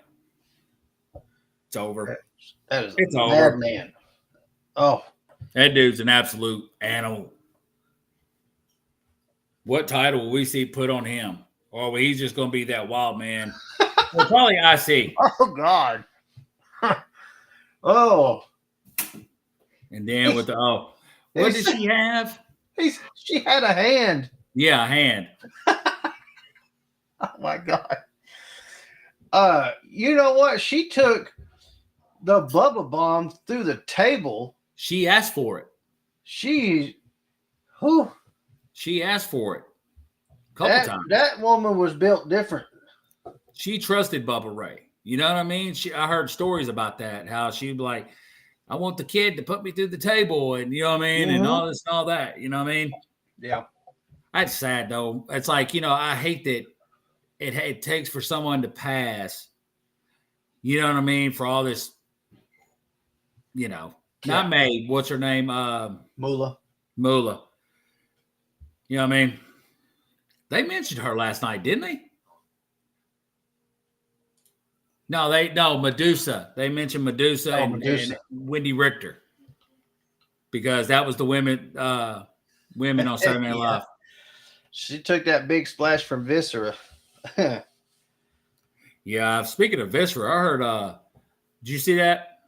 It's over. That is It's a over. madman. Oh, that dude's an absolute animal. What title will we see put on him? Or he's just going to be that wild man? Well, probably IC. Oh God. Oh. And then with the what did she have? She had a hand. Yeah, a hand. Oh my God. You know what? She took the Bubba Bomb through the table. She asked for it. She asked for it a couple times. That woman was built different. She trusted Bubba Ray. You know what I mean? I heard stories about that, how she'd be like, I want the kid to put me through the table, and you know what I mean, and all this and all that. You know what I mean? Yeah. That's sad though. It's like, I hate that it takes for someone to pass. You know what I mean? For all this, not May. What's her name? Moolah. Moolah. You know what I mean? They mentioned her last night, didn't they? No, Medusa. They mentioned Medusa and Wendy Richter. Because that was the women on Saturday Night Live. She took that big splash from Viscera. Yeah, speaking of Viscera, I heard did you see that?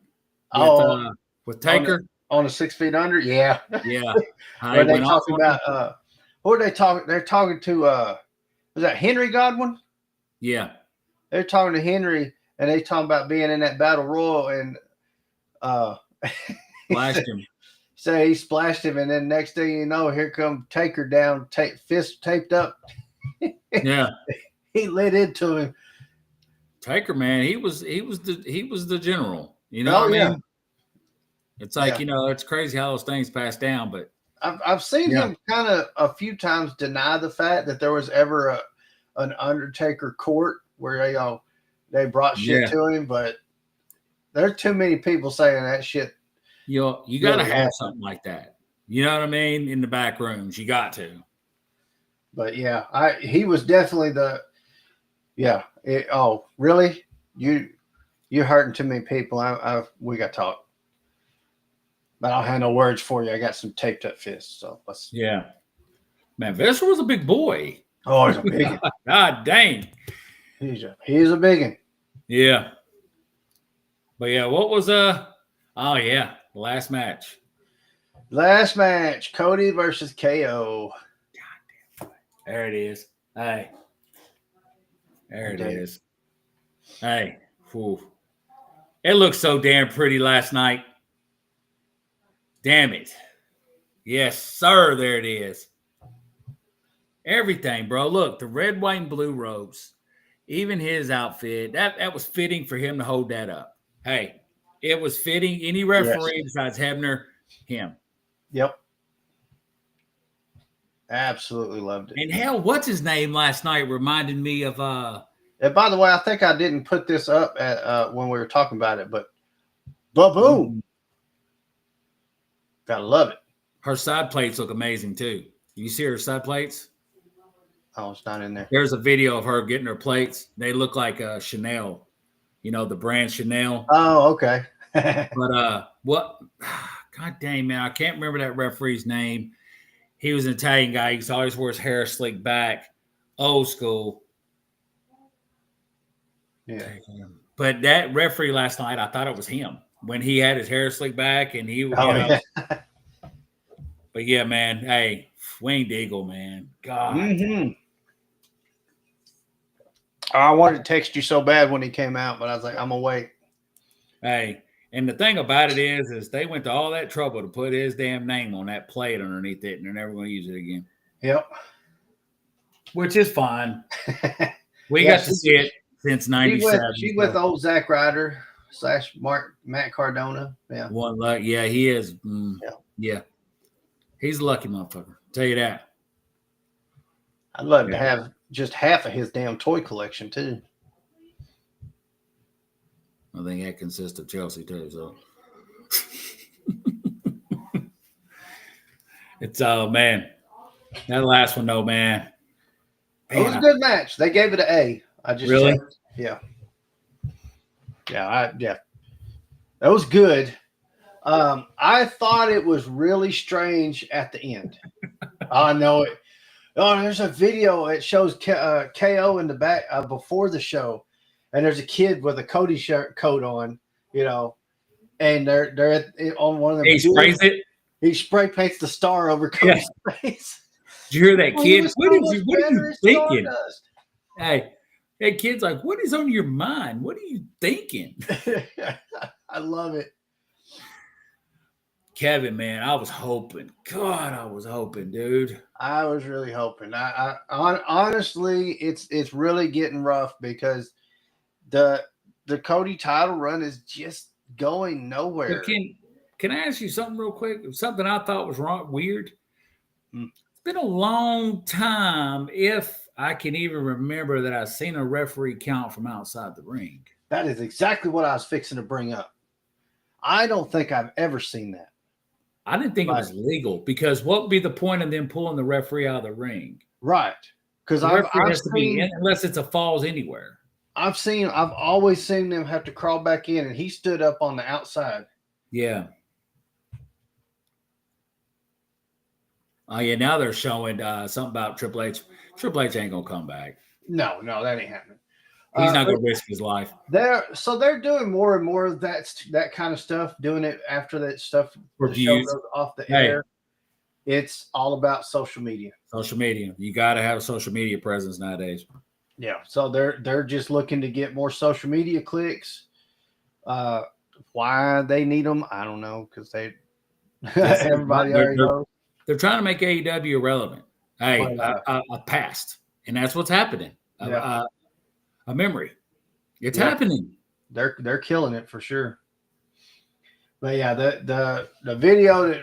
With Taker? On the 6 feet under? Yeah. Yeah. Where they talking about what are they talking? They're talking to was that Henry Godwin? Yeah. They're talking to Henry and they talking about being in that battle royal and splashed him. So he splashed him, and then next thing you know, here come Taker down, fist taped up. Yeah. He lit into him. Taker, man, he was the general. You know what I mean? It's like, it's crazy how those things pass down, but I've seen him kind of a few times deny the fact that there was ever an Undertaker court where they brought shit to him, but there's too many people saying that shit. You got to have something like that. You know what I mean? In the back rooms, you got to. But he was definitely really? You're hurting too many people. We got to talk. But I don't have no words for you. I got some taped up fists. So let's. Yeah. Man, Viscera was a big boy. Oh, he's a big one. God dang. He's a big one. Yeah. But yeah, what was last match. Last match, Cody versus KO. God damn. There it is. Hey. There it is. Hey. Whew. It looked so damn pretty last night. Damn it. Yes, sir. There it is. Everything, bro. Look, the red, white, and blue robes. Even his outfit. That was fitting for him to hold that up. Hey. It was fitting. Any referee besides Hebner, him. Yep. Absolutely loved it. And hell, what's his name last night reminded me of And by the way, I think I didn't put this up at when we were talking about it, but Baboon. Gotta love it. Her side plates look amazing too. You see her side plates? Oh, it's not in there. There's a video of her getting her plates. They look like Chanel. The brand Chanel. Oh, okay. But what? God dang, man, I can't remember that referee's name. He was an Italian guy. He always wore his hair slicked back, old school. Yeah. But that referee last night, I thought it was him when he had his hair slicked back and he. Yeah. But yeah, man, hey, Wayne Diggle, man. God. Mm-hmm. I wanted to text you so bad when he came out, but I was like, I'm gonna wait. Hey, and the thing about it is they went to all that trouble to put his damn name on that plate underneath it, and they're never going to use it again. Yep. Which is fine. We Yeah, got to see it since '97. She with old Zack Ryder / Matt Cardona. Yeah. One luck. Yeah, he is. Yeah. He's a lucky motherfucker. Tell you that. I'd love to have just half of his damn toy collection too. I think that consists of Chelsea too. So it's man, that last one though, man. It was a good match. They gave it an A. I just really, checked. Yeah. Yeah. That was good. I thought it was really strange at the end. I know it. Oh, there's a video. It shows KO in the back before the show, and there's a kid with a Cody coat on, and they're on one of them. He sprays it. He spray paints the star over Cody's face. Did you hear that kid? What are you thinking? Hey, that kid's like, what is on your mind? What are you thinking? I love it. Kevin, man, I was hoping. God, I was hoping, dude. I was really hoping. Honestly, it's really getting rough because the Cody title run is just going nowhere. Can I ask you something real quick? Something I thought was weird. It's been a long time, if I can even remember, that I've seen a referee count from outside the ring. That is exactly what I was fixing to bring up. I don't think I've ever seen that. I didn't think it was legal, because what would be the point of them pulling the referee out of the ring? Right. Because I've seen, unless it's a falls anywhere. I've always seen them have to crawl back in, and he stood up on the outside. Yeah. Oh, yeah. Now they're showing something about Triple H. Triple H ain't going to come back. No, that ain't happening. He's not going to risk his life. They're doing more and more of that kind of stuff, doing it after that stuff Reviews goes off the air. It's all about social media. Social media. You got to have a social media presence nowadays. Yeah. So they're just looking to get more social media clicks. Why they need them, I don't know, because everybody already knows. They're trying to make AEW irrelevant. Hey, a past, and that's what's happening. Yeah. A memory. It's happening. They're killing it for sure. But yeah, the video that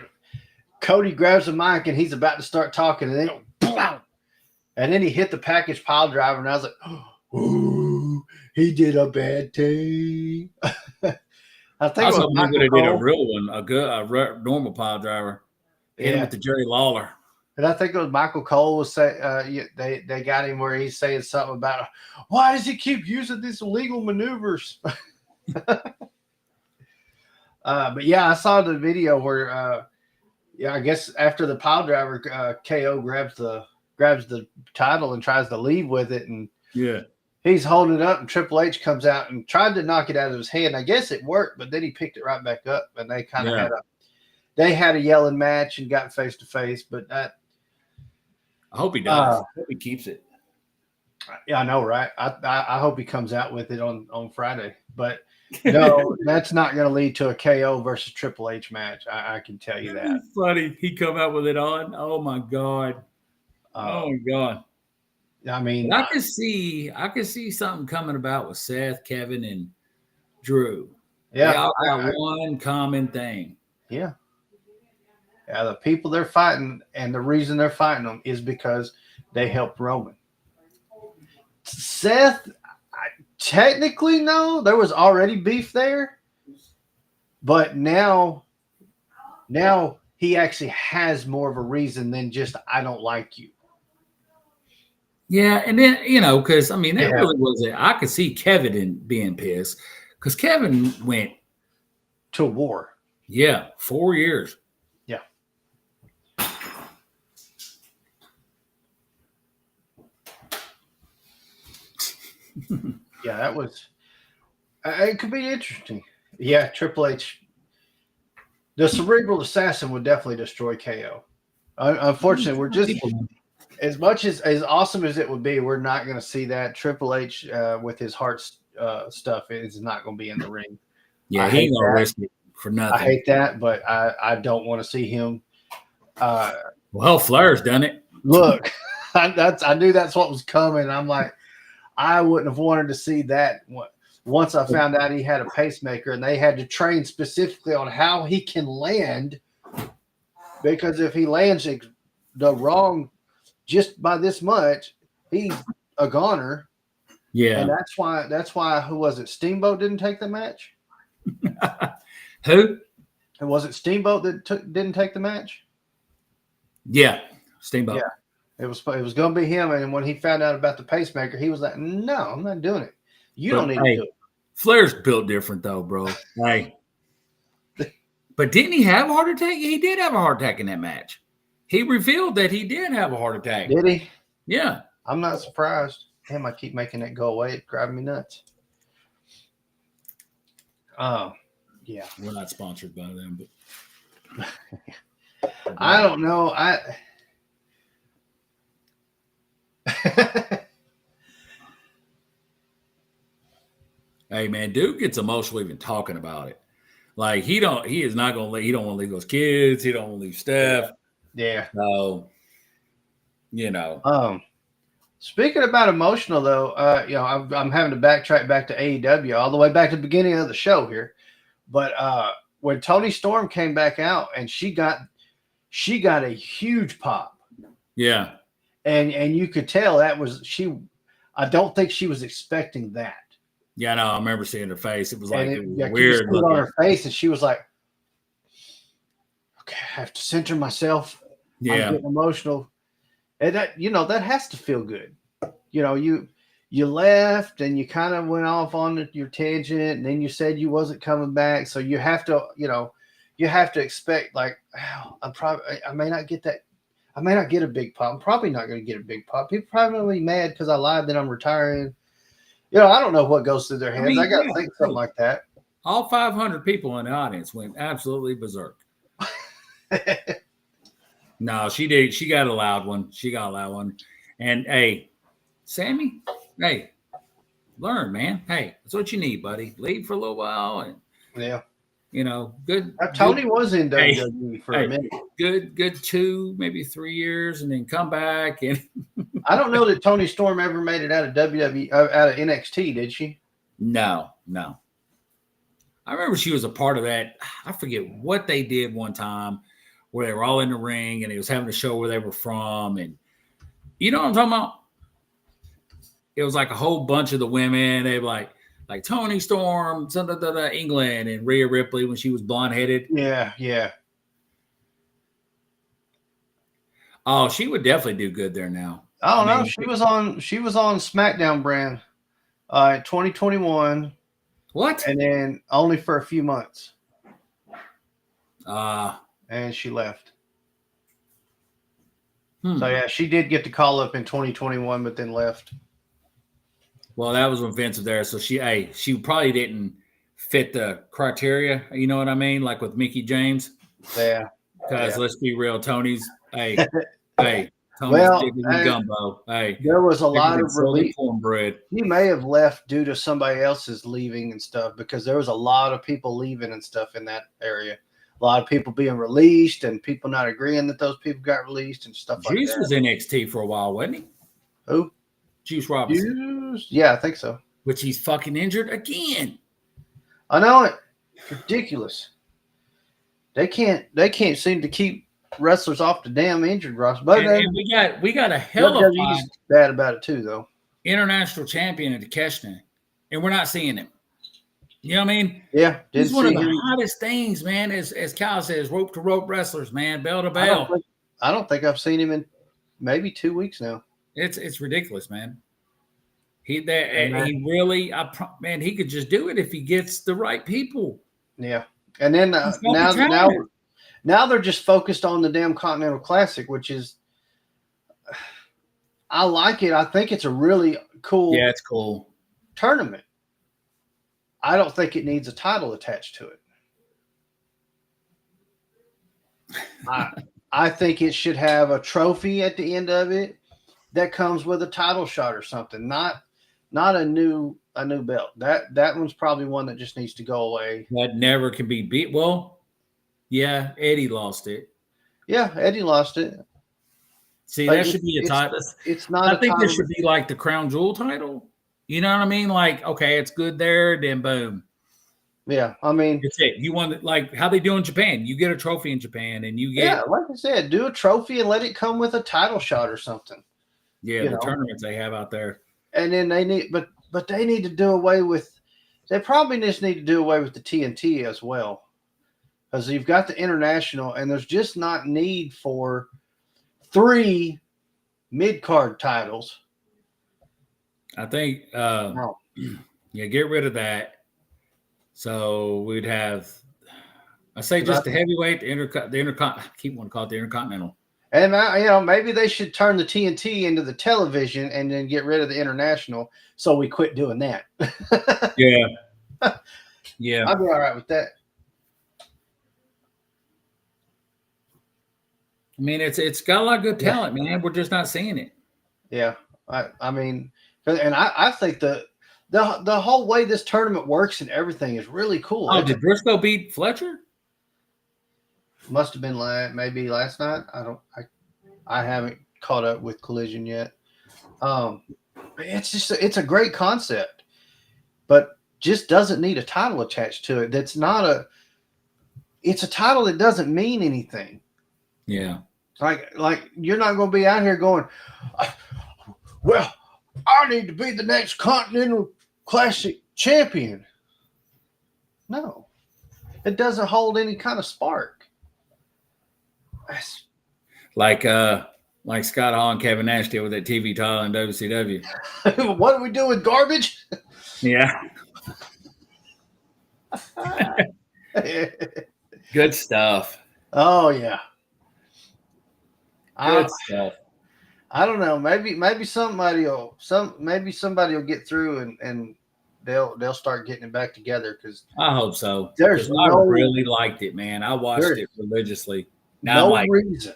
Cody grabs the mic and he's about to start talking, and then he hit the package pile driver, and I was like, "Ooh, he did a bad thing." I think he would have did a real one, a normal pile driver. Hit him with the Jerry Lawler. And I think it was Michael Cole was saying they got him where he's saying something about, why does he keep using these illegal maneuvers? But yeah, I saw the video where I guess after the pile driver, KO grabs the title and tries to leave with it, and he's holding it up, and Triple H comes out and tried to knock it out of his hand. I guess it worked, but then he picked it right back up, and they kind of had a yelling match and got face to face. But I hope he does. I hope he keeps it. Yeah, I know, right? I hope he comes out with it on Friday. But no, that's not going to lead to a KO versus Triple H match. I can tell you that. It's funny. He come out with it on. Oh my God. Oh my God. I mean, I could see something coming about with Seth, Kevin, and Drew. Yeah, they all got one common thing. Yeah. Yeah, the people they're fighting, and the reason they're fighting them is because they helped Roman. Seth, technically, no. There was already beef there. But now he actually has more of a reason than just, I don't like you. Yeah, and then, because, that really was it. I could see Kevin being pissed because Kevin went to war. Yeah, 4 years. Yeah. Yeah, that was it could be interesting. Yeah, Triple H. The cerebral assassin would definitely destroy KO. Unfortunately, we're just as much as awesome as it would be. We're not going to see that Triple H with his heart stuff is not going to be in the ring. Yeah, he ain't gonna risk it for nothing. I hate that, but I don't want to see him. Well, Flair's done it. Look, I knew that's what was coming. I'm like, I wouldn't have wanted to see that once I found out he had a pacemaker and they had to train specifically on how he can land. Because if he lands the wrong just by this much, he's a goner. Yeah. And that's why who was it? Steamboat didn't take the match? Who? And was it Steamboat that didn't take the match? Yeah, Steamboat. Yeah. It was going to be him, and when he found out about the pacemaker, he was like, "No, I'm not doing it. You don't need to do it." Flair's built different, though, bro. Hey, but didn't he have a heart attack? He did have a heart attack in that match. He revealed that he did have a heart attack. Did he? Yeah. I'm not surprised. Damn, I keep making that go away. It's driving me nuts. Yeah. We're not sponsored by them, but I don't know. Hey man, dude gets emotional even talking about it. Like he don't want to leave those kids. He don't want to leave Steph. Yeah. So, speaking about emotional though, I'm having to backtrack back to AEW all the way back to the beginning of the show here. But when Toni Storm came back out and she got a huge pop. Yeah. And you could tell that was I don't think she was expecting that. Yeah, no, I remember seeing her face. It was like it was weird on her face, and she was like, "Okay, I have to center myself." Yeah, I'm getting emotional, and that has to feel good. You left and you kind of went off on your tangent, and then you said you wasn't coming back, so you have to expect like, oh, I may not get that. I may not get a big pop. I'm probably not going to get a big pop. People probably going to be mad because I lied that I'm retiring. I don't know what goes through their heads. I got to think something like that. All 500 people in the audience went absolutely berserk. No, she did. She got a loud one. And hey, Sammy, hey, learn, man. Hey, that's what you need, buddy. Leave for a little while, and good. Tony was in WWE for a minute. Good 2, maybe 3 years, and then come back. And I don't know that Toni Storm ever made it out of WWE, out of NXT, did she? No. I remember she was a part of that. I forget what they did one time where they were all in the ring and he was having to show where they were from. And you know what I'm talking about? It was like a whole bunch of the women. They were like Toni Storm, England, and Rhea Ripley when she was blonde-headed. Yeah. Oh, she would definitely do good there now. I don't know. She was on SmackDown brand in 2021. What? And then only for a few months. And she left. So yeah, she did get the call up in 2021, but then left. Well, that was when Vince was there. So she probably didn't fit the criteria. You know what I mean? Like with Mickie James. Yeah. Because let's be real, Tony's Tony's gumbo. Hey, there was a lot of relief. Cornbread. He may have left due to somebody else's leaving and stuff because there was a lot of people leaving and stuff in that area. A lot of people being released and people not agreeing that those people got released and stuff like that. Juice was NXT for a while, wasn't he? Who? Juice Robinson. Yeah, I think so. Which he's fucking injured again. I know it. Ridiculous. They can't seem to keep wrestlers off the damn injured roster. But we got a hell of a bad about it too, though. International champion at Takeshita, and we're not seeing him. You know what I mean? Yeah, he's one of the hottest things, man. As Kyle says, rope to rope wrestlers, man, bell to bell. I don't think I've seen him in maybe 2 weeks now. It's ridiculous, man. He really, he could just do it if he gets the right people. Yeah, and then now they're just focused on the damn Continental Classic, which is, I like it. I think it's a really cool. Yeah, it's cool tournament. I don't think it needs a title attached to it. I think it should have a trophy at the end of it that comes with a title shot or something. Not a new belt. That one's probably one that just needs to go away. That never can be beat. Well, yeah, Eddie lost it. Yeah, Eddie lost it. See, But that should be a title. It's not I a think this title. should be like the Crown Jewel title. You know what I mean? Like, okay, it's good there, then boom. Yeah, I mean, It's it. You want like how they do in Japan. You get a trophy in Japan, and you get like I said, do a trophy and let it come with a title shot or something. the tournaments they have out there. And then they need, but they need to do away with. They probably just need to do away with the TNT as well, because you've got the international, and there's just not need for 3 mid-card titles. I think get rid of that. So we'd have, I say just the heavyweight, the intercon. I keep wanting to call it the Intercontinental. And maybe they should turn the TNT into the television and then get rid of the international. So we quit doing that. Yeah. I'd be all right with that. I mean, it's got a lot of good talent, man. We're just not seeing it. Yeah, I mean, and I think the whole way this tournament works and everything is really cool. Oh, did Briscoe beat Fletcher? Must have been maybe last night. I haven't caught up with Collision yet. It's a great concept, but just doesn't need a title attached to it. It's a title that doesn't mean anything. Yeah. Like you're not going to be out here going, well, I need to be the next Continental Classic champion. No, it doesn't hold any kind of spark. Like Scott Hall and Kevin Nash did with that TV title in WCW. What do we do with garbage? Yeah. Good stuff. Oh yeah. Good stuff. I don't know. Maybe somebody will get through and they'll start getting it back together, because I hope so. I really liked it, man. I watched it religiously. Now no reason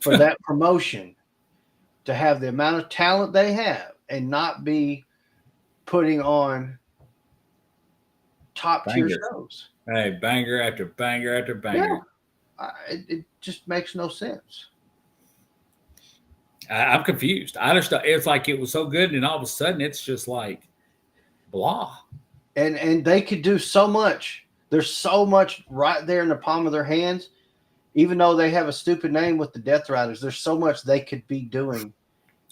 for that promotion to have the amount of talent they have and not be putting on top tier shows. Hey, banger after banger after banger. Yeah. It just makes no sense. I'm confused. It's like it was so good, and all of a sudden it's just like blah. And they could do so much. There's so much right there in the palm of their hands. Even though they have a stupid name with the Death Riders, there's so much they could be doing.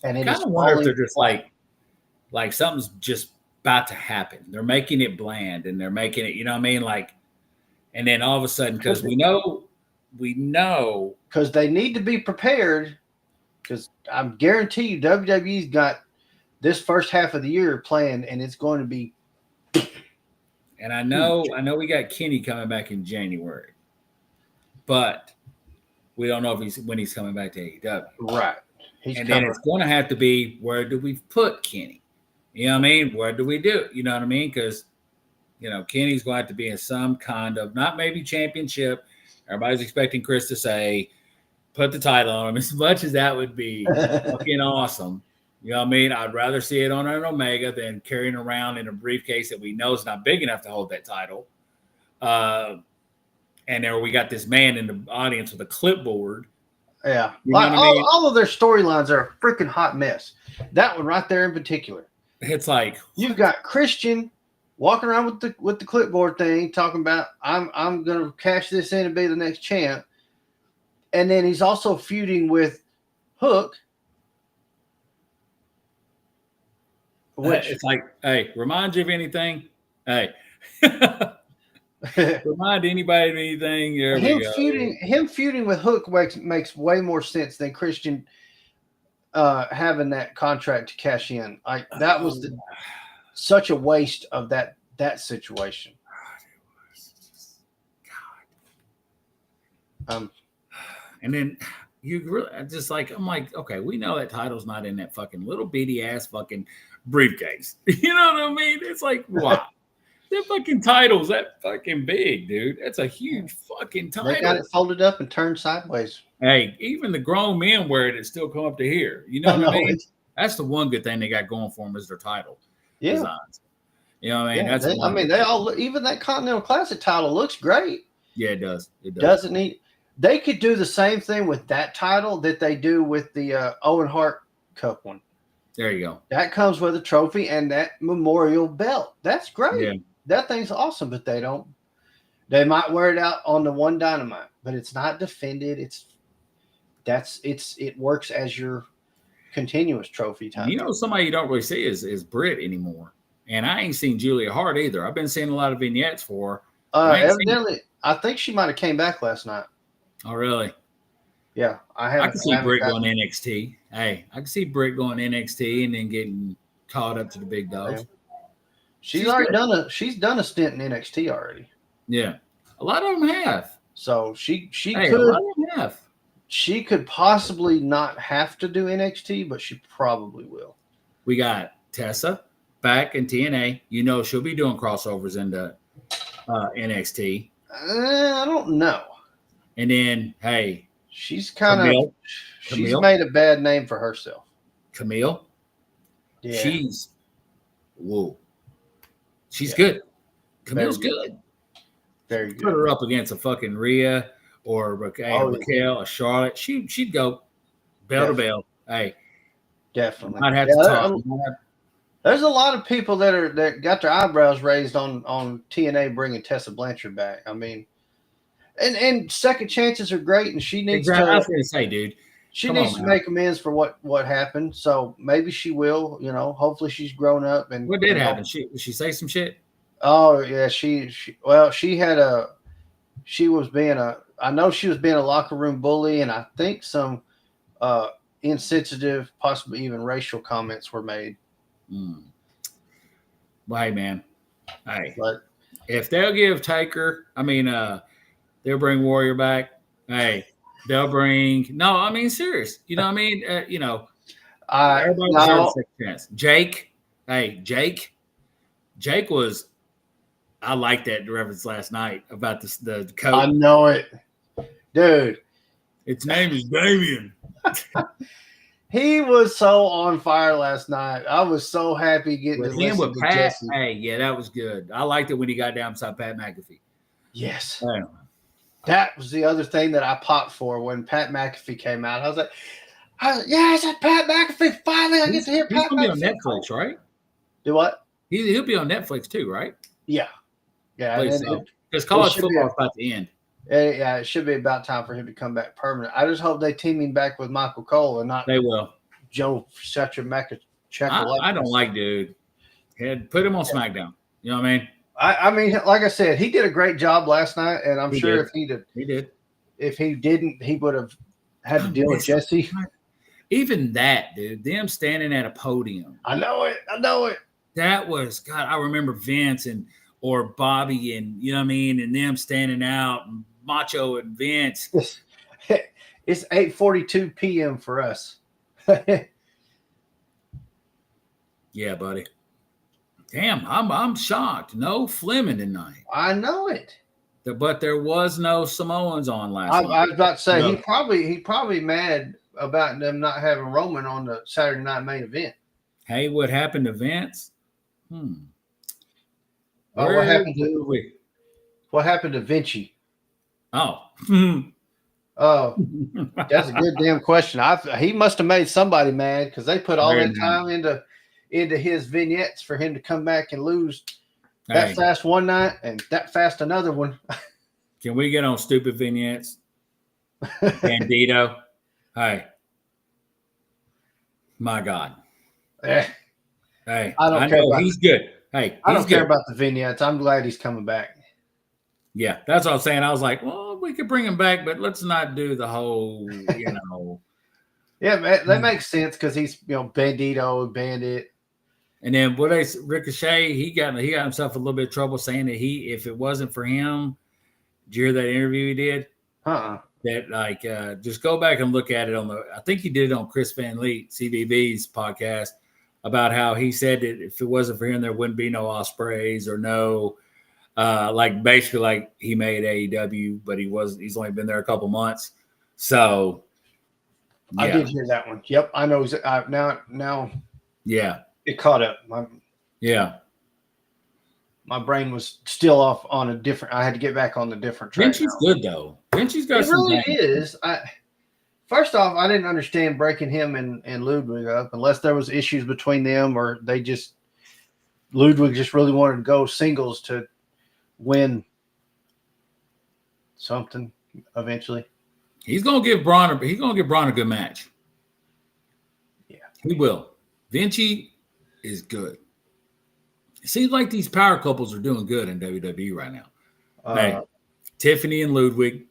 And I kind of wonder if they're just like something's just about to happen. They're making it bland, and they're making it, you know what I mean? Like, and then all of a sudden, because we know because they need to be prepared. Because I guarantee you, WWE's got this first half of the year planned, and it's going to be. And I know we got Kenny coming back in January, but we don't know when he's coming back to AEW. Right. Then it's going to have to be, where do we put Kenny? You know what I mean? Where do we do? You know what I mean? Because, Kenny's going to have to be in some kind of, not maybe championship. Everybody's expecting Chris to say, put the title on him. As much as that would be fucking awesome. You know what I mean? I'd rather see it on an Omega than carrying around in a briefcase that we know is not big enough to hold that title. And there we got this man in the audience with a clipboard. Yeah. All of their storylines are a freaking hot mess. That one right there in particular. It's like you've got Christian walking around with the clipboard thing, talking about I'm gonna cash this in and be the next champ. And then he's also feuding with Hook. Which it's like, hey, remind you of anything? Hey. Remind anybody of anything? There we go. Him feuding with Hook makes way more sense than Christian having that contract to cash in. That was such a waste of that situation. God. And then you really just like, I'm like, okay, we know that title's not in that fucking little bitty ass fucking briefcase. You know what I mean? It's like, wow. That fucking title's that fucking big, dude. That's a huge fucking title. They got it folded up and turned sideways. Hey, even the grown men wear it and still come up to here. You know I what I know mean? it. That's the one good thing they got going for them is their title Yeah. designs. You know what I mean? Yeah. That's I mean, they all even that Continental Classic title looks great. Yeah, it does. It does. Doesn't need. They could do the same thing with that title that they do with the Owen Hart Cup one. There you go. That comes with a trophy and that memorial belt. That's great. Yeah. That thing's awesome, but they don't. They might wear it out on the one Dynamite, but it's not defended. It works as your continuous trophy type. You know, somebody you don't really see is Britt anymore. And I ain't seen Julia Hart either. I've been seeing a lot of vignettes for her. Evidently, I think she might have came back last night. Oh, really? Yeah, I can see Britt going NXT. Hey, I can see Britt going NXT and then getting caught up to the big dogs. She's already done a stint in NXT already. Yeah, a lot of them have. So she A lot of them have. She could possibly not have to do NXT, but she probably will. We got Tessa back in TNA. You know she'll be doing crossovers into NXT. I don't know. And then, hey, she's made a bad name for herself. Camille. Yeah. She's good. Camille's good. Very good. Put her up against a fucking Rhea or Raquel or Charlotte. She'd go bell to bell. Hey. Definitely. I'd have to talk. There's a lot of people that got their eyebrows raised on TNA bringing Tessa Blanchard back. I mean, and second chances are great, and she needs to. I was going to say, dude, she needs to make amends for what happened. So maybe she will. You know, hopefully she's grown up. And what did happen? Did she say some shit? Oh yeah, she was being a locker room bully, and I think some insensitive, possibly even racial comments were made. Well, hey man, if they'll give Taker, they'll bring Warrior back. Hey, they'll bring serious. You know what I mean? Everybody deserves a second chance. Jake was. I liked that reference last night about the coat. I know it, dude. Its name is Damien. He was so on fire last night. I was so happy getting with him with Pat. Jesse. Hey, yeah, that was good. I liked it when he got down beside Pat McAfee. Yes. That was the other thing that I popped for when Pat McAfee came out. I was like, yes, Pat McAfee. Finally, I get to hear Pat McAfee. He's going to be on Netflix, right? Do what? He'll be on Netflix too, right? Yeah. Yeah. Because college football is about to end. Yeah, it should be about time for him to come back permanent. I just hope they team him back with Michael Cole and not they will. Joe Sacha-Check. I don't like dude. Put him on SmackDown. You know what I mean? I mean, like I said, he did a great job last night, and I'm sure if he didn't, he would have had to deal with Jesse. Even that, dude, them standing at a podium. I know it. That was God. I remember Vince or Bobby and you know what I mean, and them standing out and Macho and Vince. It's 8:42 p.m. for us. Yeah, buddy. Damn, I'm shocked. No Fleming tonight. I know it. But there was no Samoans on last night. I was about to say he probably mad about them not having Roman on the Saturday night main event. Hey, what happened to Vince? What happened to Vinci? Oh. Oh, that's a good damn question. He must have made somebody mad because they put all that time into his vignettes for him to come back and lose that fast one night and that fast another one. Can we get on stupid vignettes? Bandito. Hey. My God. Hey, I don't care. He's good. Hey, I don't care about the vignettes. I'm glad he's coming back. Yeah, that's what I was saying. I was like, well, we could bring him back, but let's not do the whole, Yeah, that makes sense because he's, Bandito, Bandit. And then Ricochet, he got himself a little bit of trouble saying that if it wasn't for him, did you hear that interview he did? That just go back and look at it I think he did it on Chris Van Leet, CBB's podcast, about how he said that if it wasn't for him, there wouldn't be no Ospreys or no, basically he made AEW, but he's only been there a couple months. So, yeah. I did hear that one. Yep, I know. Now, yeah, it caught up. My brain was still off on a different. I had to get back on the different track. Vinci's good though. Vinci's got it some really game. is. First off, I didn't understand breaking him and Ludwig up unless there was issues between them, or Ludwig just really wanted to go singles to win something eventually. He's gonna give Braun a good match. Yeah, he will. Vinci is good. It seems like these power couples are doing good in WWE right now. Hey, Tiffany and Ludwig.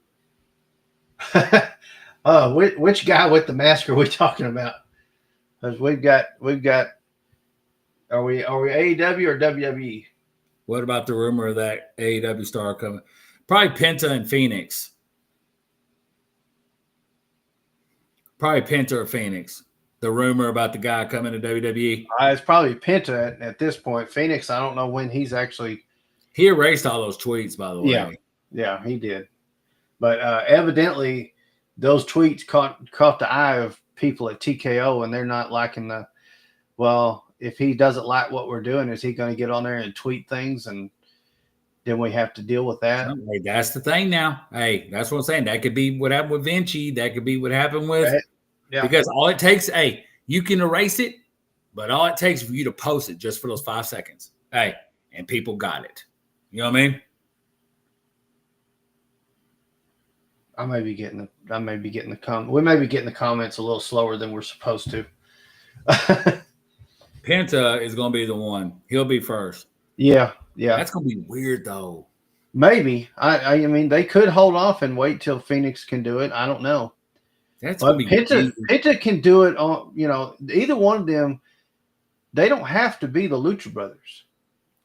Which guy with the mask are we talking about? Because we've got. Are we AEW or WWE? What about the rumor of that AEW star coming? Probably Penta and Phoenix. Probably Penta or Phoenix. The rumor about the guy coming to WWE. It's probably Penta at this point. Phoenix, I don't know when he's actually. He erased all those tweets, by the way. Yeah, he did. But evidently, those tweets caught the eye of people at TKO, and they're not liking the. Well, if he doesn't like what we're doing, is he going to get on there and tweet things, and then we have to deal with that? Hey, that's the thing now. Hey, that's what I'm saying. That could be what happened with Vinci. That could be what happened with. Yeah. Because all it takes, you can erase it, but all it takes for you to post it just for those 5 seconds. And people got it. You know what I mean? I may be getting the comment. We may be getting the comments a little slower than we're supposed to. Penta is going to be the one. He'll be first. Yeah. That's going to be weird, though. Maybe. I mean, they could hold off and wait till Phoenix can do it. I don't know. That's going to be Penta can do it on, either one of them. They don't have to be the Lucha Brothers.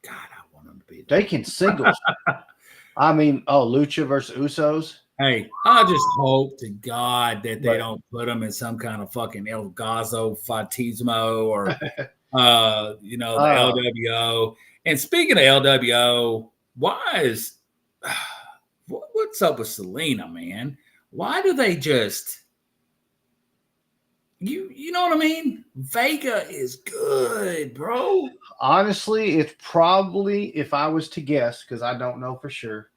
God, I want them to be. They can singles. I mean, Lucha versus Usos. Hey, I just hope to God that they don't put them in some kind of fucking El Gazo Fatismo or, the LWO. And speaking of LWO, what's up with Selena, man? Why do they just, you know what I mean? Vega is good, bro. Honestly, it's probably, if I was to guess, because I don't know for sure.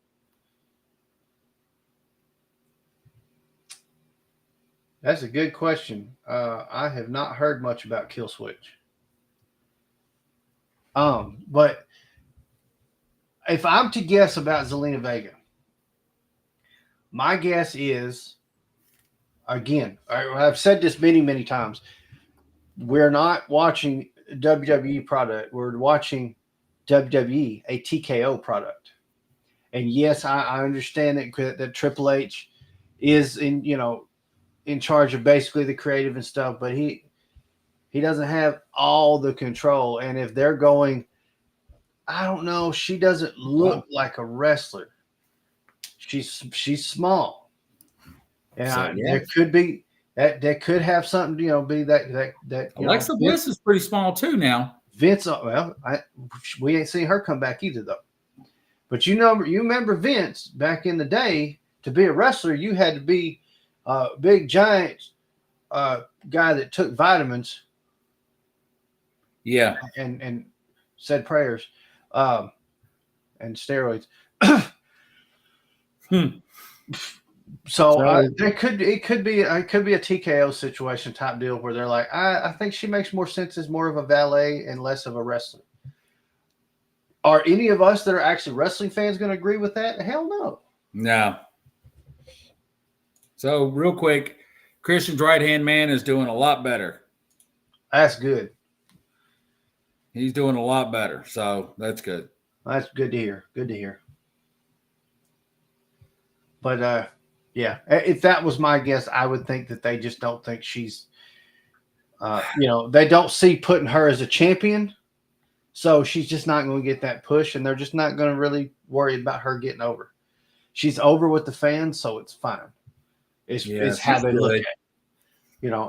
That's a good question. I have not heard much about Kill Switch. But if I'm to guess about Zelina Vega, my guess is, again, I've said this many, many times, we're not watching WWE product. We're watching WWE, a TKO product. And yes, I understand that Triple H is in charge of basically the creative and stuff, but he doesn't have all the control. And if they're going, I don't know, she doesn't look like a wrestler. She's small, and there could be that could have something, be that. Alexa Bliss is pretty small too now. Vince, we ain't seen her come back either though. But you remember Vince back in the day, to be a wrestler, you had to be a big giant guy that took vitamins. Yeah. And said prayers, and steroids. So it could be a TKO situation type deal where they're like, I think she makes more sense as more of a valet and less of a wrestler. Are any of us that are actually wrestling fans going to agree with that? Hell no. No. So real quick, Christian's right-hand man is doing a lot better. That's good. He's doing a lot better. So that's good. That's good to hear. Good to hear. But yeah, if that was my guess, I would think that they just don't think she's, they don't see putting her as a champion. So she's just not going to get that push, and they're just not going to really worry about her getting over. She's over with the fans, so it's fine. It's how they look at it.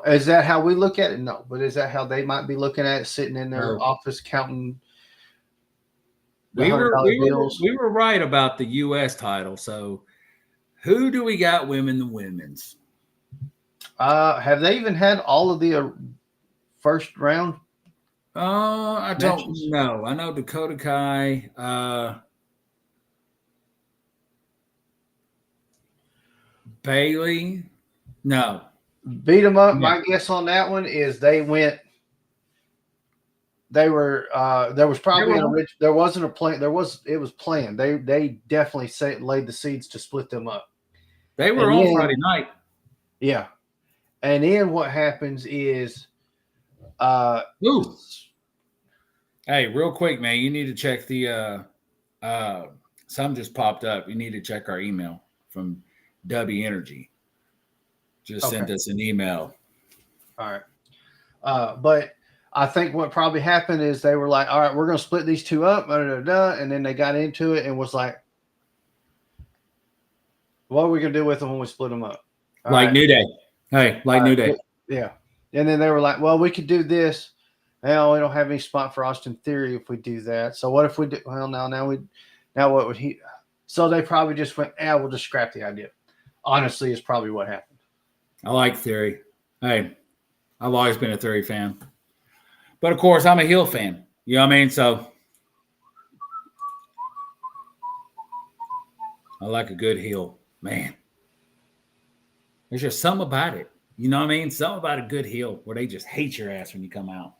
Is that how we look at it? No. But is that how they might be looking at it, sitting in their office counting we were right about the U.S. title. So who do we got women the women's? Have they even had all of the first round? I don't Matches? know. I know Dakota Kai. Bailey. No. Beat them up. Yeah. My guess on that one is they went. They were. There was probably an original. There wasn't a plan. There was. It was planned. They definitely laid the seeds to split them up. They were And on then, Friday night. yeah. And then what happens is, Ooh. Hey, real quick, man, you need to check the something just popped up. You need to check our email from W Energy. Just sent us an email. All right. But I think what probably happened is they were like, all right, we're going to split these two up. And then they got into it and was like, what are we going to do with them when we split them up? All like right. New Day. Hey, like New Day. Yeah. And then they were like, well, we could do this. Well, we don't have any spot for Austin Theory if we do that. So what if we do? Well, now what would he? So they probably just went, we'll just scrap the idea. Honestly, is probably what happened. I like Theory. Hey, I've always been a Theory fan. But of course, I'm a heel fan. You know what I mean? So I like a good heel. Man, there's just something about it. You know what I mean? Something about a good heel where they just hate your ass when you come out.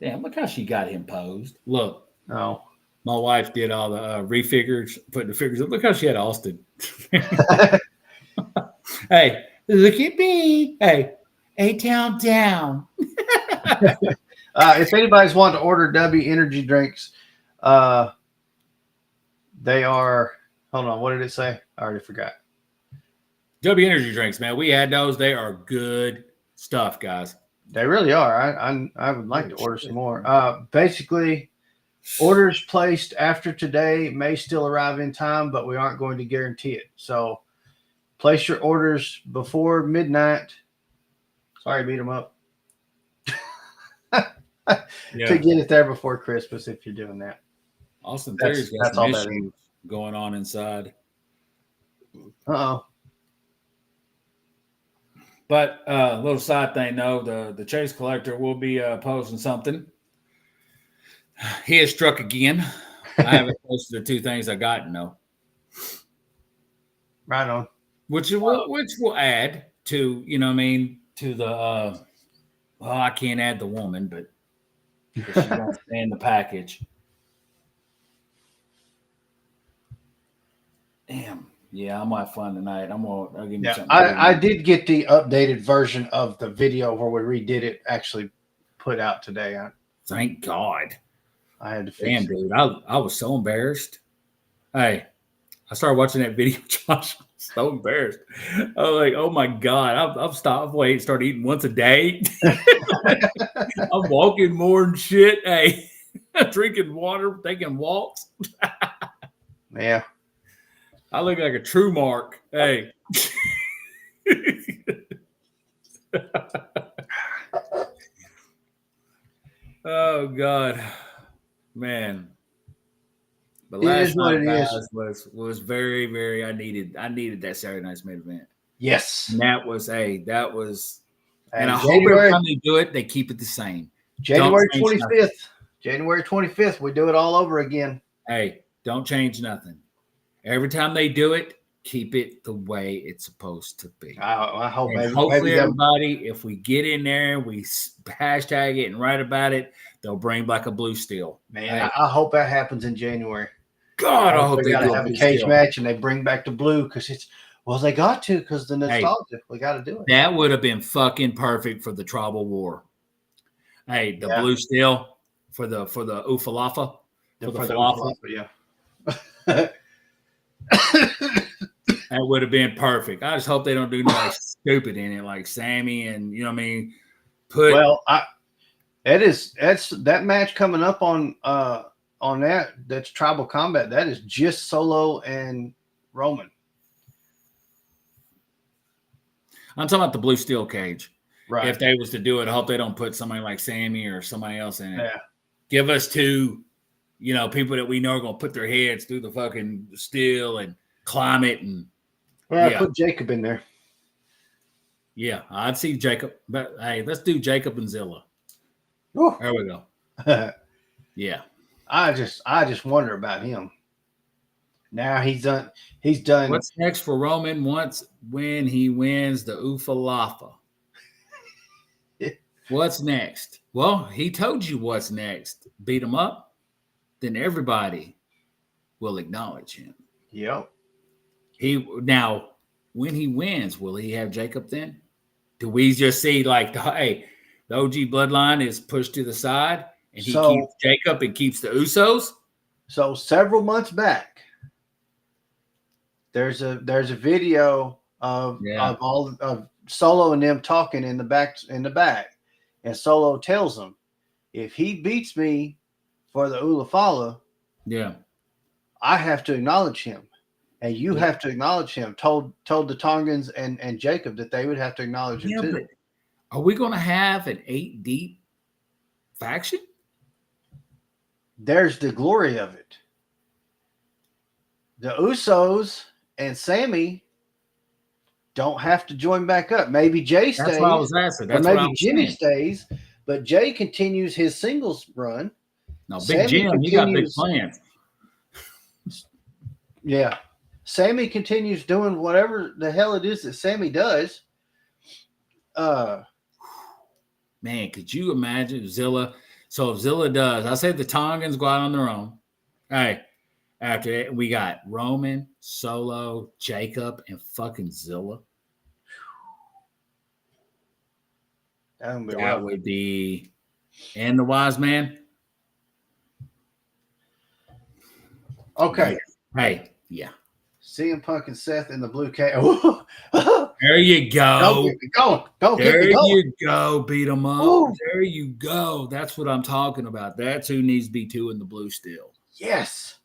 Damn, look how she got him posed. Look. Oh. My wife did all the refigures, putting the figures up. Look how she had Austin. Hey, look at me. Hey, A-Town down. If anybody's wanting to order W Energy drinks, they are, hold on, what did it say? I already forgot. W Energy drinks, man. We had those. They are good stuff, guys. They really are. I would like to order some more. Basically, orders placed after today may still arrive in time, but we aren't going to guarantee it. So place your orders before midnight. Sorry, beat them up. To get it there before Christmas if you're doing that. Austin Theory's got some issues going on inside. Uh-oh. But a little side thing, though, the Chase Collector will be posting something. He has struck again. I haven't posted the two things I got, no. Right on. Which will add to, you know what I mean, to the, well, I can't add the woman, but she wants to stay in the package. Damn. Yeah, I'm have fun tonight. I'll give me something. I did get the updated version of the video where we redid it actually put out today. Thank God. I had to fix it. Dude, I was so embarrassed. Hey, I started watching that video, Josh. I was so embarrassed. I was like, oh my God. I've stopped weight, started eating once a day. I'm walking more and shit. Hey, drinking water, taking walks. Yeah. I look like a true mark. Hey. Oh God, man. But last night was very, very. I needed that Saturday night's main event. Yes, and that was. And I hope every time they do it, they keep it the same. January 25th. January 25th, we do it all over again. Hey, don't change nothing. Every time they do it, keep it the way it's supposed to be. I hope. Hopefully, everybody, if we get in there and we hashtag it and write about it, they'll bring back a blue steel. Man, hey. I hope that happens in January. God, I hope they gotta have a cage match and they bring back the blue because they got to because the nostalgia. Hey, we got to do it. That would have been fucking perfect for the tribal war. Hey, the blue steel for the Ufalafa. For the falafel. Yeah. That would have been perfect. I just hope they don't do nothing stupid in it, like Sammy and you know what I mean. That's that match coming up on that's Tribal Combat. That is just Solo and Roman. I'm talking about the blue steel cage. Right. If they was to do it, I hope they don't put somebody like Sammy or somebody else in it. Yeah. Give us two, people that we know are going to put their heads through the fucking steel and climb it and All right, Yeah. put Jacob in there. Yeah, I'd see Jacob. But hey, let's do Jacob and Zilla. Woo. There we go. Yeah. I just wonder about him. Now he's done. What's next for Roman when he wins the Ufalafa? What's next? Well, he told you what's next. Beat him up, then everybody will acknowledge him. Yep. Now, when he wins, will he have Jacob then? Do we just see like the OG bloodline is pushed to the side and he keeps Jacob and keeps the Usos? So several months back, there's a video of all of Solo and them talking in the back, and Solo tells them, if he beats me for the Ulafala, I have to acknowledge him, and you have to acknowledge him. Told the Tongans and Jacob that they would have to acknowledge him too. But are we going to have an 8 deep faction? There's the glory of it. The Usos and Sammy don't have to join back up. Maybe Jay stays. That's what I was asking. That's or maybe Jimmy stays, but Jay continues his singles run. No, Big Jim, he got big plans. Yeah. Sammy continues doing whatever the hell it is that Sammy does. Man, could you imagine Zilla? So if Zilla does, I say the Tongans go out on their own. Hey, after that, we got Roman, Solo, Jacob, and fucking Zilla. That would be, and the Wise Man. Okay. Hey, yeah. CM Punk and Seth in the blue cage. There you go. Don't there get me going. You go. Beat them up. Ooh. There you go. That's what I'm talking about. That's who needs to be 2 in the blue still. Yes.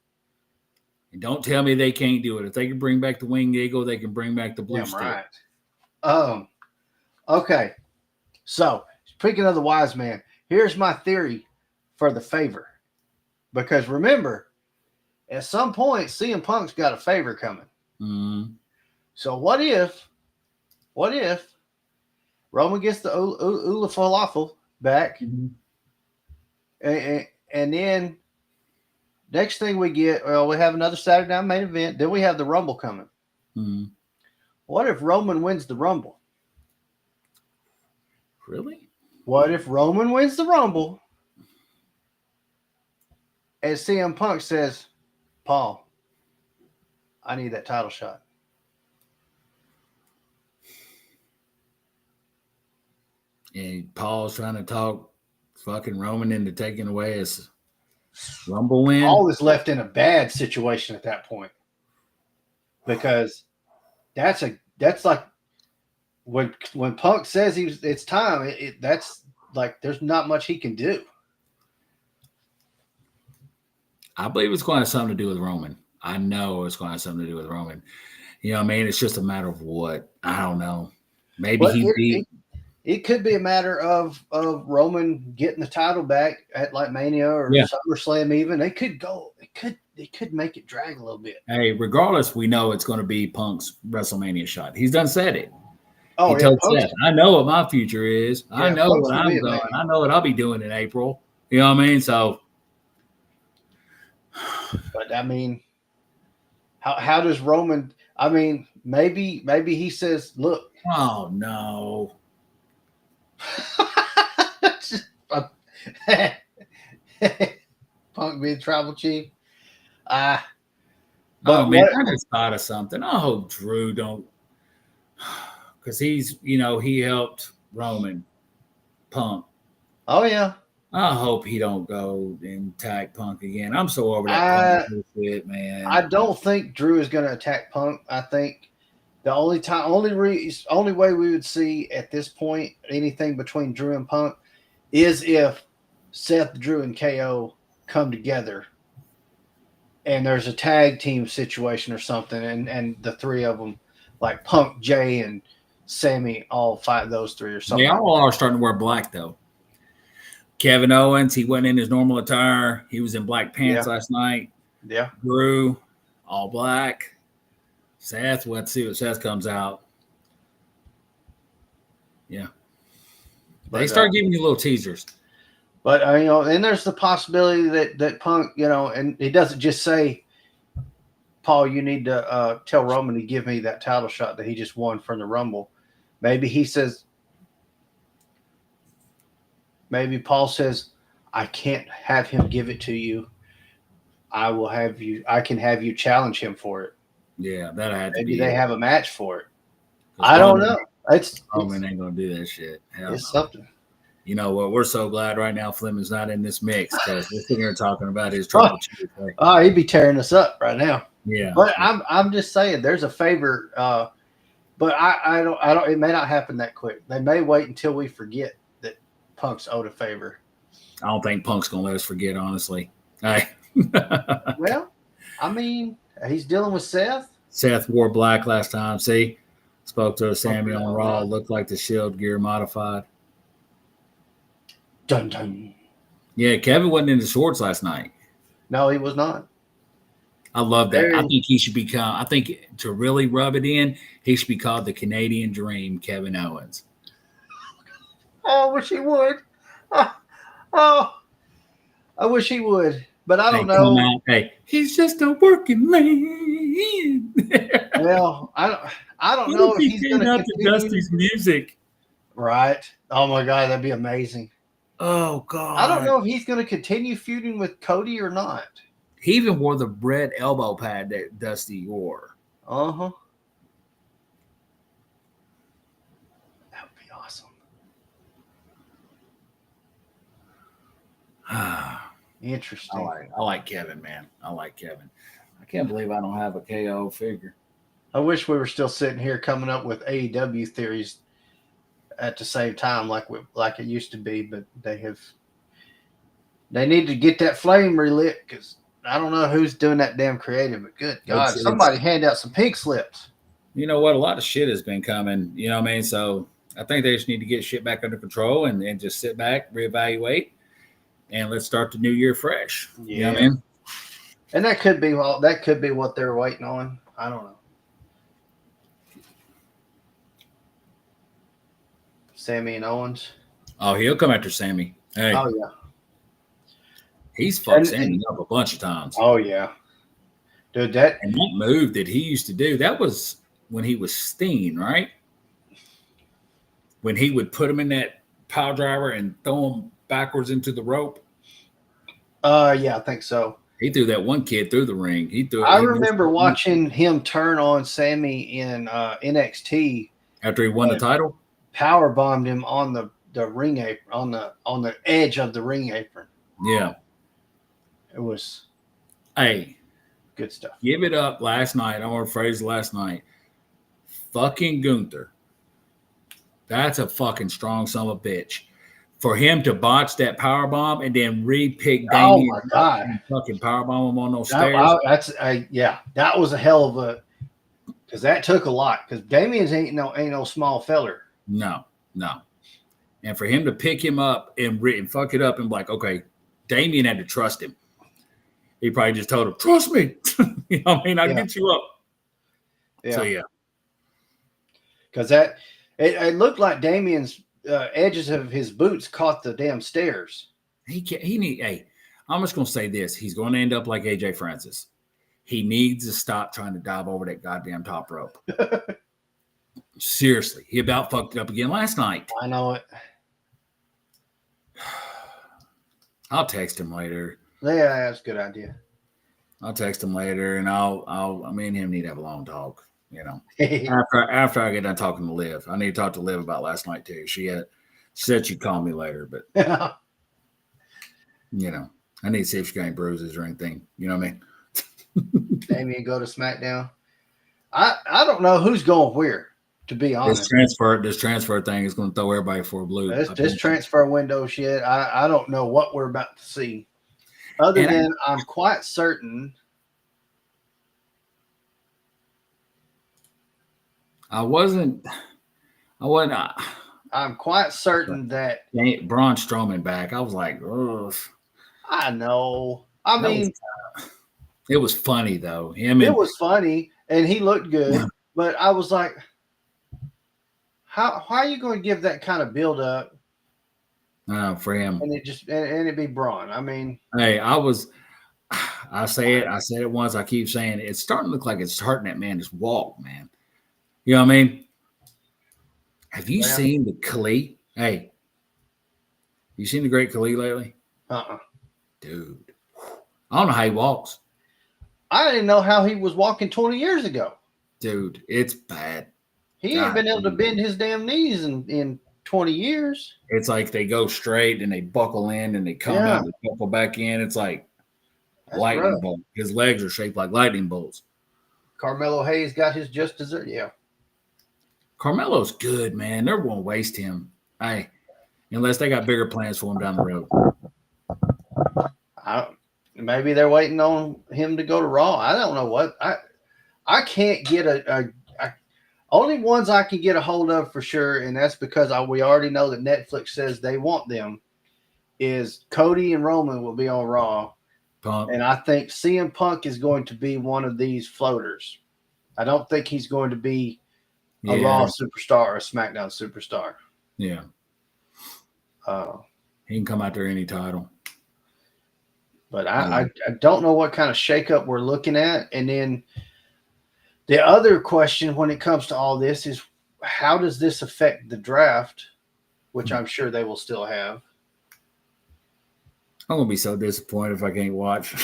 And don't tell me they can't do it. If they can bring back the Winged Eagle, they can bring back the blue still. Right. Okay. So, speaking of the Wise Man, here's my theory for the favor. Because remember, at some point, CM Punk's got a favor coming. Mm-hmm. So what if Roman gets the Ula Falafel back, mm-hmm. and then next thing we get, we have another Saturday Night Main Event. Then we have the Rumble coming. Mm-hmm. What if Roman wins the Rumble? Really? What if Roman wins the Rumble, and CM Punk says, Paul, I need that title shot. And Paul's trying to talk fucking Roman into taking away his Rumble win. Paul is left in a bad situation at that point. Because that's like when Punk says it's time, that's like there's not much he can do. I believe it's going to have something to do with Roman. I know it's going to have something to do with Roman. You know what I mean? It's just a matter of what. I don't know. Maybe it could be a matter of Roman getting the title back at like Mania or SummerSlam even. They could go. They could make it drag a little bit. Hey, regardless, we know it's going to be Punk's WrestleMania shot. He's done said it. Oh, he told Seth, I know what my future is. Yeah, I know what I'm doing. I know what I'll be doing in April. You know what I mean? So. But I mean, how does Roman? I mean, maybe he says, "Look." Oh no. Punk being tribal chief. But man, I just thought of something. I hope Drew don't, because he helped Roman Punk. Oh yeah. I hope he don't go and attack Punk again. I'm so over that Punk shit, man. I don't think Drew is going to attack Punk. I think the only way we would see at this point anything between Drew and Punk is if Seth, Drew, and KO come together and there's a tag team situation or something, and the three of them, like Punk, Jay, and Sammy, all fight those three or something. They all are starting to wear black though. Kevin Owens, he went in his normal attire. He was in black pants last night. Yeah. Drew, all black. Seth, let's see what Seth comes out. Yeah. They start giving you little teasers. But and there's the possibility that Punk, and he doesn't just say, Paul, you need to tell Roman to give me that title shot that he just won from the Rumble. Maybe he says, maybe Paul says, I can't have him give it to you. I can have you challenge him for it. Yeah, that had to Maybe be. They have a match for it. I don't know. Roman ain't gonna do that shit. Hell it's no. something. You know what? We're so glad right now Fleming's not in this mix because we're sitting here talking about his Triple Chief. Oh, he'd be tearing us up right now. Yeah, but I'm just saying, there's a favor. But I don't. It may not happen that quick. They may wait until we forget that Punk's owed a favor. I don't think Punk's gonna let us forget, honestly. Hey. Well, I mean, he's dealing with Seth. Seth wore black last time. See, spoke to Sammy on Raw. Looked like the Shield gear modified. Dun dun. Yeah, Kevin wasn't in the shorts last night. No, he was not. I love that. I think he should become. I think to really rub it in, he should be called the Canadian Dream, Kevin Owens. Oh, I wish he would. Oh, I wish he would, but I don't know. Hey, he's just a working man. Well, I don't know if he's going to continue Dusty's music. Right. Oh my God, that'd be amazing. Oh God. I don't know if he's going to continue feuding with Cody or not. He even wore the red elbow pad that Dusty wore. Uh-huh. That would be awesome. Interesting. I like Kevin, man. I like Kevin. I can't believe I don't have a KO figure. I wish we were still sitting here coming up with AEW theories at the same time like it used to be, but they need to get that flame relit because I don't know who's doing that damn creative, but good God, somebody hand out some pink slips. You know what? A lot of shit has been coming, you know what I mean? So I think they just need to get shit back under control and just sit back, reevaluate, and let's start the new year fresh. Yeah. You know what I mean? And that could be what they're waiting on. I don't know. Sammy and Owens. Oh, he'll come after Sammy. Hey. Oh yeah. He's fucked Sammy up a bunch of times. Oh yeah. Dude, that move that he used to do, that was when he was Steen, right? When he would put him in that pile driver and throw him backwards into the rope. Yeah, I think so. He threw that one kid through the ring. I remember watching him turn on Sammy in NXT after he won the title. Power bombed him on the ring apron, on the edge of the ring apron. Yeah, it was. Hey, good stuff. Give it up last night. I want to phrase last night. Fucking Gunther. That's a fucking strong son of a bitch. For him to botch that power bomb and then re-pick Damien. Oh my God! And fucking power bomb him on those stairs. That was a hell of a. Because that took a lot. Because Damien's ain't no small feller. No. And for him to pick him up and fuck it up and be like, okay, Damien had to trust him. He probably just told him, trust me. You know what I mean? I'll get you up. Yeah. So, yeah. Because it looked like Damien's edges of his boots caught the damn stairs. I'm just going to say this. He's going to end up like AJ Francis. He needs to stop trying to dive over that goddamn top rope. Seriously, he about fucked it up again last night. I know it. I'll text him later. Yeah, that's a good idea. I'll text him later, and me and him need to have a long talk. You know, after I get done talking to Liv, I need to talk to Liv about last night too. She said she'd call me later, but you know, I need to see if she got any bruises or anything. You know what I mean? Damien go to SmackDown. I don't know who's going where. To be honest, this transfer thing is going to throw everybody for a loop. This transfer window shit, I don't know what we're about to see. Other than I'm quite certain. I'm quite certain that Braun Strowman back. I was like, ugh. I know. I mean, it was funny though. It was funny. and he looked good. But I was like, how are you going to give that kind of build up? For him, And it be Braun. I mean, hey, I said it once. I keep saying it. It's starting to look like it's hurting that man just walk, man. You know what I mean? Have you seen the Kali? Hey, you seen the great Kali lately? Dude, I don't know how he walks. I didn't know how he was walking 20 years ago. Dude, it's bad. He ain't been able to bend his damn knees in 20 years. It's like they go straight and they buckle in and they come out and they buckle back in. It's like lightning bolt. His legs are shaped like lightning bolts. Carmelo Hayes got his just dessert. Yeah. Carmelo's good, man. They're going to waste him. Unless they got bigger plans for him down the road. Maybe they're waiting on him to go to Raw. I don't know what. I can't get only ones I can get a hold of for sure, and that's because we already know that Netflix says they want them, is Cody and Roman will be on Raw. Punk. And I think CM Punk is going to be one of these floaters. I don't think he's going to be a Raw superstar or a SmackDown superstar. Yeah. He can come out there any title. But I don't know what kind of shakeup we're looking at. And then the other question when it comes to all this is, how does this affect the draft, which I'm sure they will still have? I'm going to be so disappointed if I can't watch.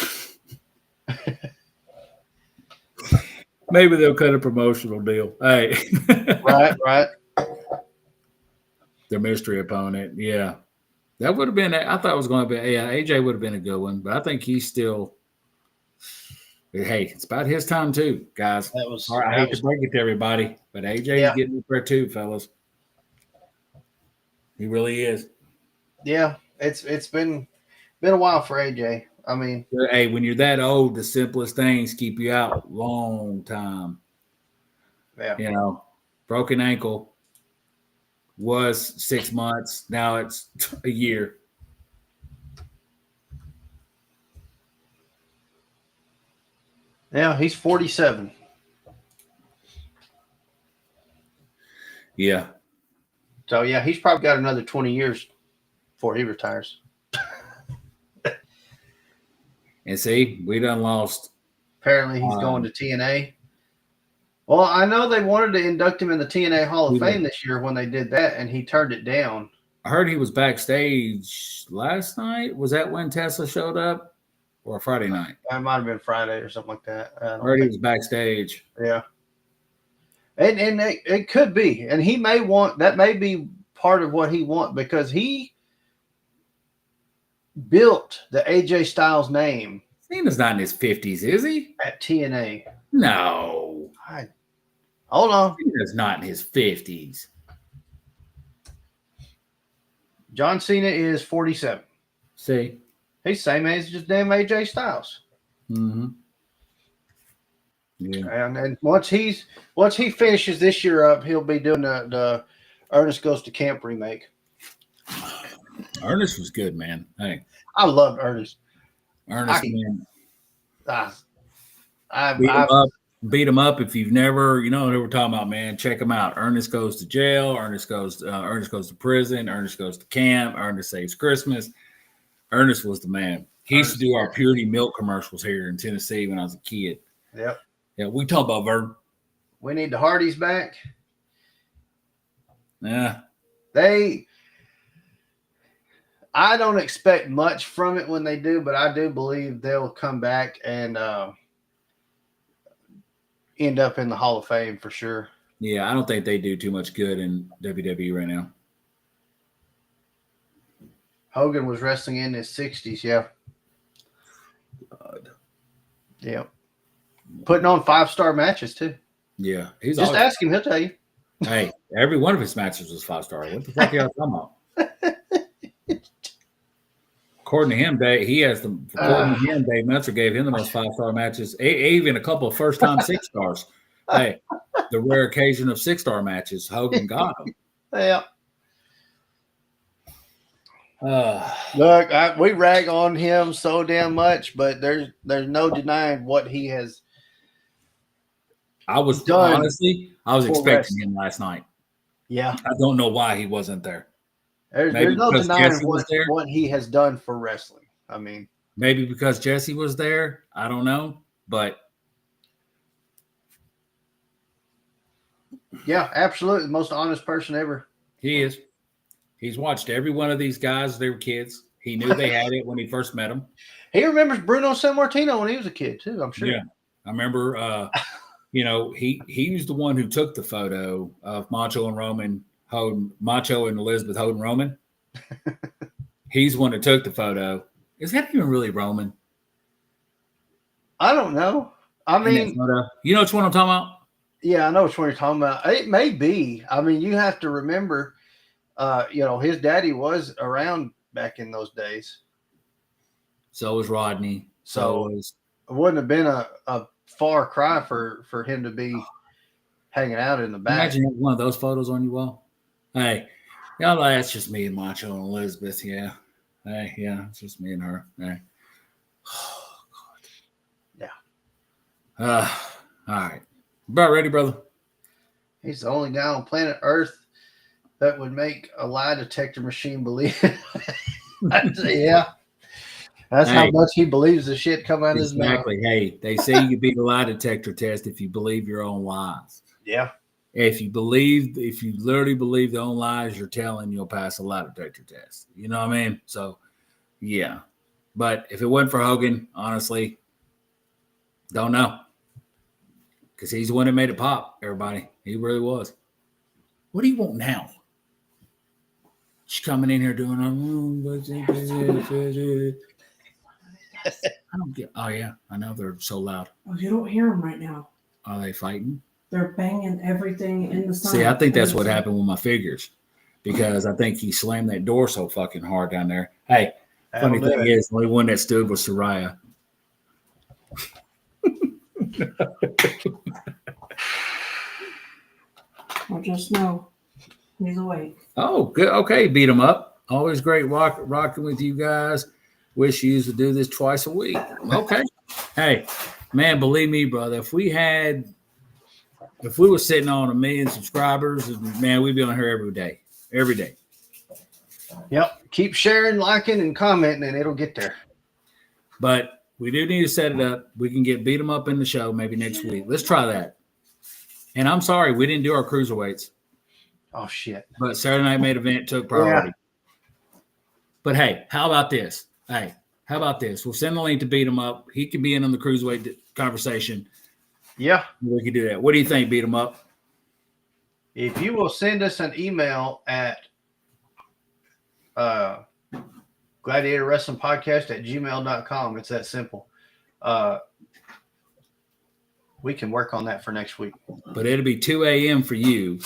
Maybe they'll cut a promotional deal. Hey. Right. Their mystery opponent. Yeah. That would have been, I thought it was going to be, AJ would have been a good one, but I think he's still, hey, it's about his time too, guys. I hate to break it to everybody, but AJ is getting up there too, fellas. He really is. Yeah, it's been a while for AJ. I mean, hey, when you're that old, the simplest things keep you out a long time. Yeah. You know, broken ankle was 6 months. Now it's a year. Yeah, he's 47. Yeah. So, yeah, he's probably got another 20 years before he retires. And see, we done lost. Apparently, he's going to TNA. Well, I know they wanted to induct him in the TNA Hall of Fame this year when they did that, and he turned it down. I heard he was backstage last night. Was that when Tesla showed up? Or Friday night? It might have been Friday or something like that. I heard he was backstage. Yeah. And it could be. And he may want, that may be part of what he wants, because he built the AJ Styles name. Cena's not in his 50s, is he? At TNA. No. Hold on. Cena's not in his 50s. John Cena is 47. See? He's same age as damn AJ Styles. Mm-hmm. Yeah. And once he finishes this year up, he'll be doing the Ernest Goes to Camp remake. Ernest was good, man. Hey, I loved Ernest. Man. Beat him up. If you've never, you know what we're talking about, man. Check him out. Ernest Goes to Jail. Ernest goes to prison. Ernest Goes to Camp. Ernest Saves Christmas. Ernest was the man. He used to do our Purity Milk commercials here in Tennessee when I was a kid. Yep. Yeah, we talk about Vern. We need the Hardys back. Yeah. I don't expect much from it when they do, but I do believe they'll come back and end up in the Hall of Fame for sure. Yeah, I don't think they do too much good in WWE right now. Hogan was wrestling in his 60s, yeah. God. Yeah. Putting on 5-star matches, too. Yeah. Just ask him, he'll tell you. Hey, every one of his matches was 5-star. What the fuck are y'all talking about? According to him, Dave Meltzer gave him the most 5-star matches, even a couple of first-time 6-stars. Hey, the rare occasion of 6-star matches, Hogan got them. Yeah. Look, we rag on him so damn much, but there's no denying what he has I was done expecting him last night. Yeah. I don't know why he wasn't there. There's no denying Jesse was there. what he has done for wrestling. I mean, maybe because Jesse was there. I don't know, but yeah, absolutely, the most honest person ever. He is. He's watched every one of these guys. They were kids. He knew they had it when he first met them. He remembers Bruno Sammartino when he was a kid too. I'm sure. Yeah, I remember. He was the one who took the photo of Macho and Roman holding Macho and Elizabeth holding Roman. He's the one that took the photo. Is that even really Roman? I don't know. I mean, you know which one I'm talking about? Yeah, I know which one you're talking about. It may be. I mean, you have to remember, his daddy was around back in those days. So was Rodney. It wouldn't have been a far cry for him to be hanging out in the back. Imagine one of those photos on your wall. Hey, that's just me and Macho and Elizabeth. Yeah. Hey, yeah, it's just me and her. Hey. Oh, God. Yeah. All right. About ready, brother? He's the only guy on planet Earth that would make a lie detector machine believe it. Yeah. That's how much he believes the shit come out of his mouth. Exactly. Hey, they say you beat a lie detector test if you believe your own lies. Yeah. If you literally believe the own lies you're telling, you'll pass a lie detector test. You know what I mean? So, yeah. But if it wasn't for Hogan, honestly, don't know. Because he's the one that made it pop, everybody. He really was. What do you want now? She's coming in here doing, I don't get. Oh yeah, I know they're so loud. Oh, you don't hear them right now. Are they fighting? They're banging everything in the sun. See, I think that's what happened with my figures, because I think he slammed that door so fucking hard down there. Hey, funny thing is, the only one that stood was Soraya. Well, just know he's awake. Oh, good. Okay, beat him up. Always great rocking with you guys. Wish you used to do this twice a week. Okay. Hey, man, believe me, brother, if we were sitting on 1 million subscribers, man, we'd be on here every day. Every day. Yep. Keep sharing, liking, and commenting, and it'll get there. But we do need to set it up. We can get beat them up in the show maybe next week. Let's try that. And I'm sorry, we didn't do our cruiserweights. Oh, shit. But Saturday Night Main Event took priority. Yeah. But hey, how about this? We'll send the link to beat him up. He can be in on the cruiserweight conversation. Yeah. We can do that. What do you think, beat him up? If you will send us an email at Gladiator Wrestling Podcast at gmail.com, it's that simple. We can work on that for next week. But it'll be 2 a.m. for you.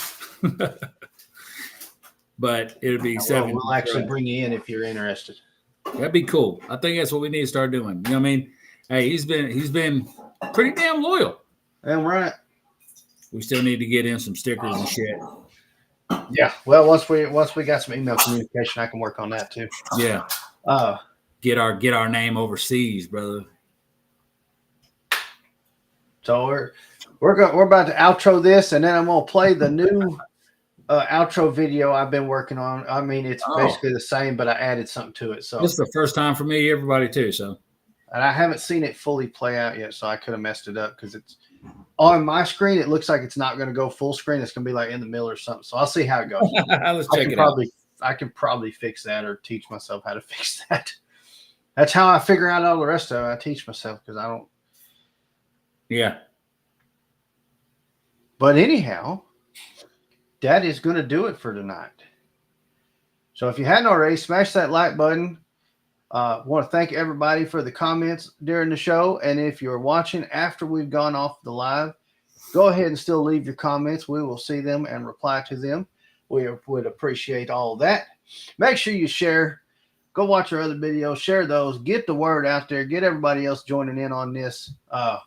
But it'll be 7. We'll actually bring you in if you're interested. That'd be cool. I think that's what we need to start doing. You know what I mean? Hey, he's been pretty damn loyal. Damn right. We still need to get in some stickers and shit. Yeah. Well, once we got some email communication, I can work on that too. Yeah. Get our name overseas, brother. So we're about to outro this, and then I'm gonna play the new outro video I've been working on. I mean, it's basically the same, but I added something to it. So this is the first time for me, everybody too. So, and I haven't seen it fully play out yet, so I could have messed it up because it's on my screen. It looks like it's not going to go full screen. It's going to be like in the middle or something. So I'll see how it goes. Let's check it out. I can probably fix that or teach myself how to fix that. That's how I figure out all the rest of it. I teach myself because I don't. Yeah. But anyhow, that is going to do it for tonight. So if you hadn't already, smash that like button. I want to thank everybody for the comments during the show. And if you're watching after we've gone off the live, go ahead and still leave your comments. We will see them and reply to them. We would appreciate all of that. Make sure you share. Go watch our other videos. Share those. Get the word out there. Get everybody else joining in on this.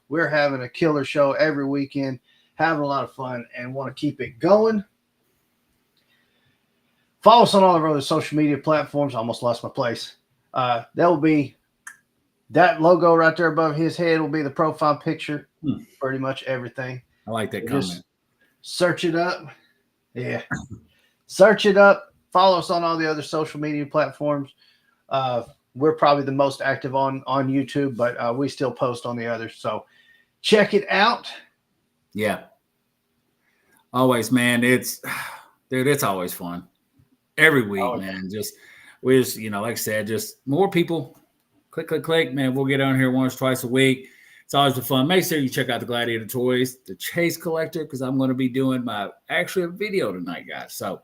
We're having a killer show every weekend. Having a lot of fun and want to keep it going. Follow us on all of our other social media platforms. I almost lost my place. That will be that logo right there above his head will be the profile picture. Pretty much everything. I like that Just comment. search it up. Yeah. Search it up. Follow us on all the other social media platforms. We're probably the most active on YouTube, but we still post on the others. So check it out. Yeah. Always, man. It's always fun. Every week, man. We just, like I said, just more people. Click, man. We'll get on here once, twice a week. It's always the fun. Make sure you check out the Gladiator toys, the Chase Collector, because I'm going to be doing my actual video tonight, guys. So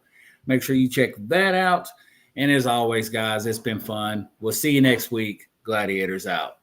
make sure you check that out. And as always, guys, it's been fun. We'll see you next week. Gladiators out.